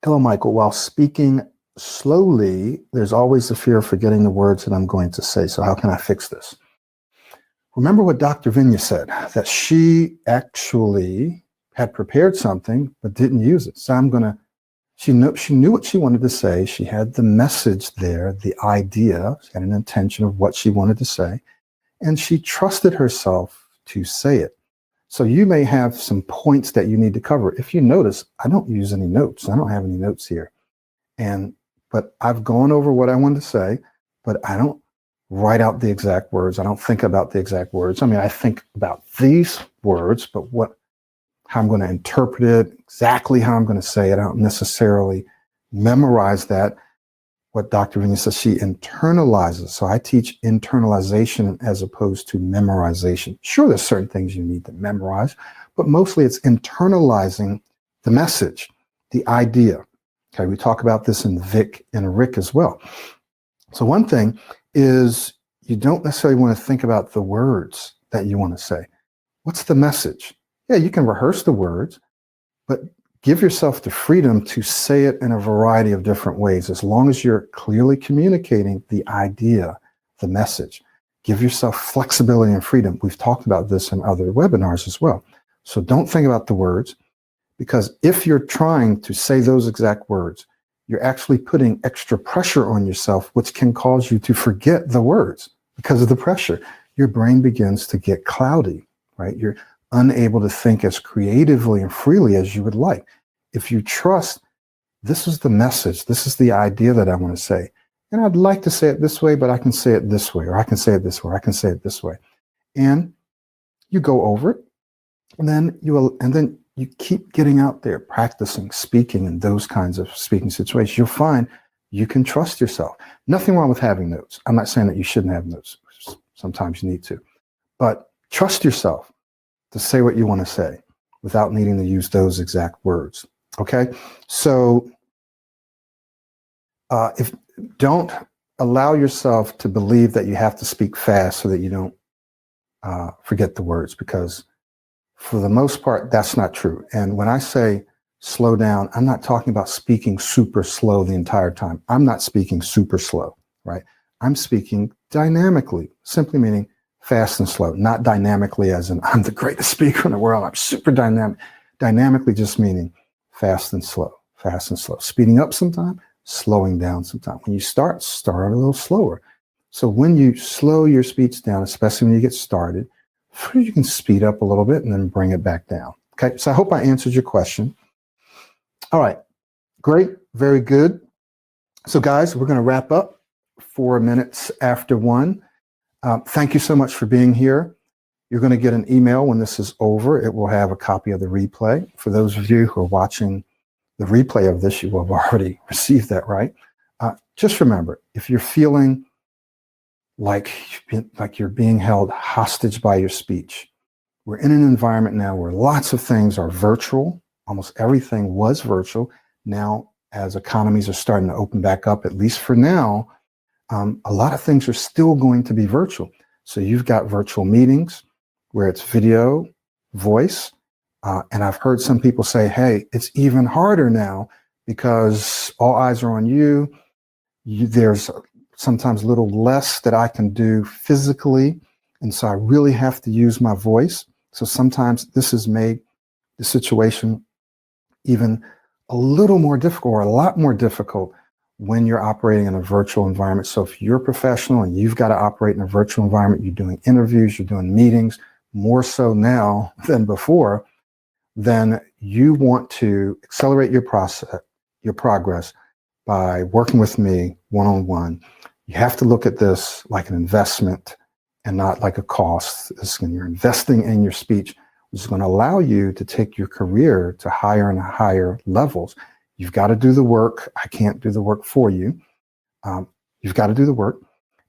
Hello, Michael. While speaking slowly, there's always the fear of forgetting the words that I'm going to say. So how can I fix this? Remember what Dr. Vinya said, that she actually had prepared something but didn't use it. So she knew what she wanted to say. She had the message there, the idea, she had an intention of what she wanted to say, and she trusted herself to say it. So you may have some points that you need to cover. If you notice, I don't use any notes. I don't have any notes here. But I've gone over what I wanted to say, but I don't write out the exact words. I don't think about the exact words. I mean, I think about these words, but how I'm going to interpret it, exactly how I'm going to say it. I don't necessarily memorize that. What Dr. Vinya says, she internalizes. So I teach internalization as opposed to memorization. Sure, there's certain things you need to memorize, but mostly it's internalizing the message, the idea. Okay, we talk about this in Vic and Rick as well. So one thing is you don't necessarily want to think about the words that you want to say. What's the message? Yeah, you can rehearse the words, but give yourself the freedom to say it in a variety of different ways, as long as you're clearly communicating the idea, the message. Give yourself flexibility and freedom. We've talked about this in other webinars as well. So don't think about the words, because if you're trying to say those exact words, you're actually putting extra pressure on yourself, which can cause you to forget the words because of the pressure. Your brain begins to get cloudy, right? You're unable to think as creatively and freely as you would like. If you trust, this is the message, this is the idea that I want to say, and I'd like to say it this way, but I can say it this way, or I can say it this way, or I can say it this way. And you go over it, and then you keep getting out there, practicing speaking in those kinds of speaking situations. You'll find you can trust yourself. Nothing wrong with having notes. I'm not saying that you shouldn't have notes. Sometimes you need to, but trust yourself to say what you want to say without needing to use those exact words. Okay? So if don't allow yourself to believe that you have to speak fast so that you don't forget the words, because for the most part, that's not true. And when I say slow down, I'm not talking about speaking super slow the entire time. I'm not speaking super slow, right? I'm speaking dynamically, simply meaning fast and slow, not dynamically as in I'm the greatest speaker in the world. I'm super dynamic. Dynamically just meaning fast and slow, fast and slow. Speeding up sometime, slowing down sometime. When you start a little slower. So when you slow your speech down, especially when you get started, you can speed up a little bit and then bring it back down. Okay, so I hope I answered your question. All right, great, very good. So guys, we're going to wrap up 4 minutes after 1. Thank you so much for being here. You're going to get an email when this is over. It will have a copy of the replay. For those of you who are watching the replay of this, you will have already received that, right? Just remember, if you're feeling like you're being held hostage by your speech, we're in an environment now where lots of things are virtual. Almost everything was virtual. Now, as economies are starting to open back up, at least for now, a lot of things are still going to be virtual. So you've got virtual meetings where it's video, voice, and I've heard some people say, hey, it's even harder now because all eyes are on you. There's sometimes a little less that I can do physically. And so I really have to use my voice. So sometimes this has made the situation even a little more difficult, or a lot more difficult, when you're operating in a virtual environment. So if you're a professional and you've got to operate in a virtual environment, you're doing interviews, you're doing meetings, more so now than before, then you want to accelerate your process, your progress, by working with me one-on-one. You have to look at this like an investment and not like a cost. When you're investing in your speech, which is going to allow you to take your career to higher and higher levels. You've got to do the work. I can't do the work for you. You've got to do the work.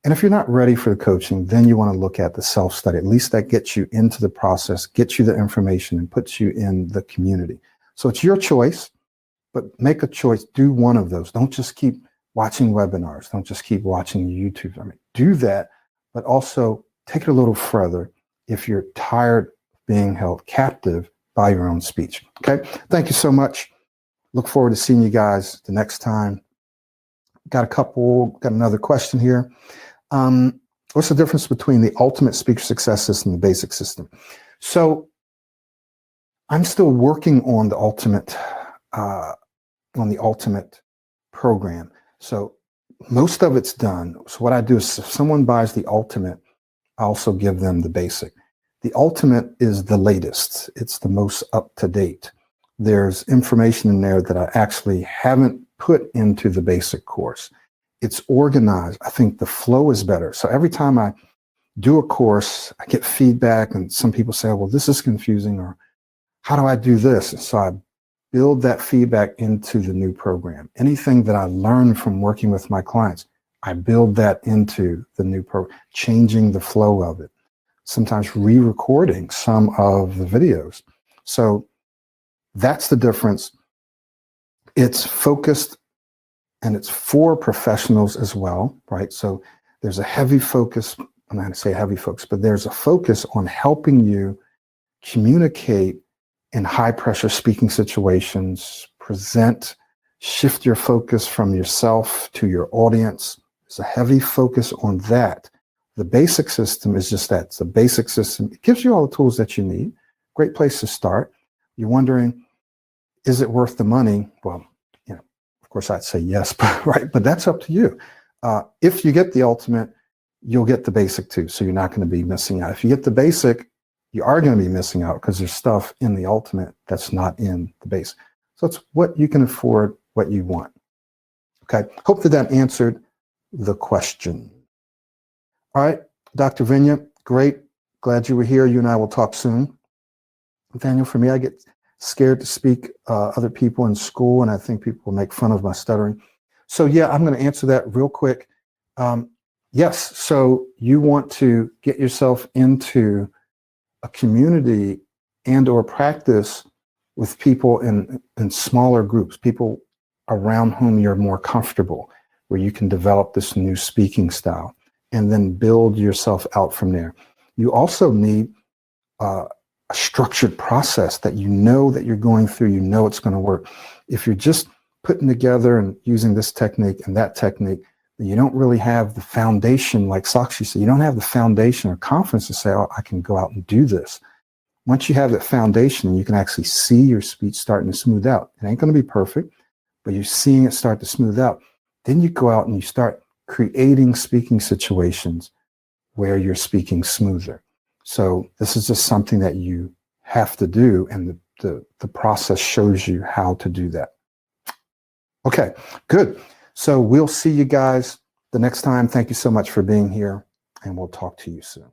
And if you're not ready for the coaching, then you want to look at the self-study. At least that gets you into the process, gets you the information, and puts you in the community. So it's your choice, but make a choice. Do one of those. Don't just keep watching webinars. Don't just keep watching YouTube. I mean, do that, but also take it a little further if you're tired of being held captive by your own speech. Okay. Thank you so much. Look forward to seeing you guys the next time. Got another question here. What's the difference between the ultimate speaker success system and the basic system? So I'm still working on the ultimate program. So most of it's done. So what I do is, if someone buys the ultimate, I also give them the basic. The ultimate is the latest. It's the most up to date. There's information in there that I actually haven't put into the basic course. It's organized. I think the flow is better. So every time I do a course, I get feedback, and some people say, well, this is confusing, or how do I do this? And so I build that feedback into the new program. Anything that I learn from working with my clients, I build that into the new program, changing the flow of it, sometimes re-recording some of the videos. So that's the difference. It's focused, and it's for professionals as well, right? So there's a heavy focus, I'm not going to say heavy focus, but there's a focus on helping you communicate in high pressure speaking situations, present, shift your focus from yourself to your audience. There's a heavy focus on that. The basic system is just that. It's a basic system. It gives you all the tools that you need. Great place to start. You're wondering, is it worth the money? Well, of course I'd say yes, but right, but that's up to you. If you get the ultimate, you'll get the basic too. So you're not going to be missing out. If you get the basic, you are going to be missing out because there's stuff in the ultimate that's not in the base. So it's what you can afford, what you want. Okay. Hope that answered the question. All right. Dr. Vinya, great. Glad you were here. You and I will talk soon. Daniel, for me, I get scared to speak other people in school, and I think people will make fun of my stuttering. So yeah, I'm going to answer that real quick. Yes. So you want to get yourself into a community and or practice with people in smaller groups, people around whom you're more comfortable, where you can develop this new speaking style and then build yourself out from there. You also need a structured process that you know that you're going through, you know it's going to work. If you're just putting together and using this technique and that technique, you don't really have the foundation, like Sakshi said, you don't have the foundation or confidence to say, oh, I can go out and do this. Once you have that foundation, you can actually see your speech starting to smooth out. It ain't going to be perfect, but you're seeing it start to smooth out. Then you go out and you start creating speaking situations where you're speaking smoother. So this is just something that you have to do, and the process shows you how to do that. Okay, good. So we'll see you guys the next time. Thank you so much for being here, and we'll talk to you soon.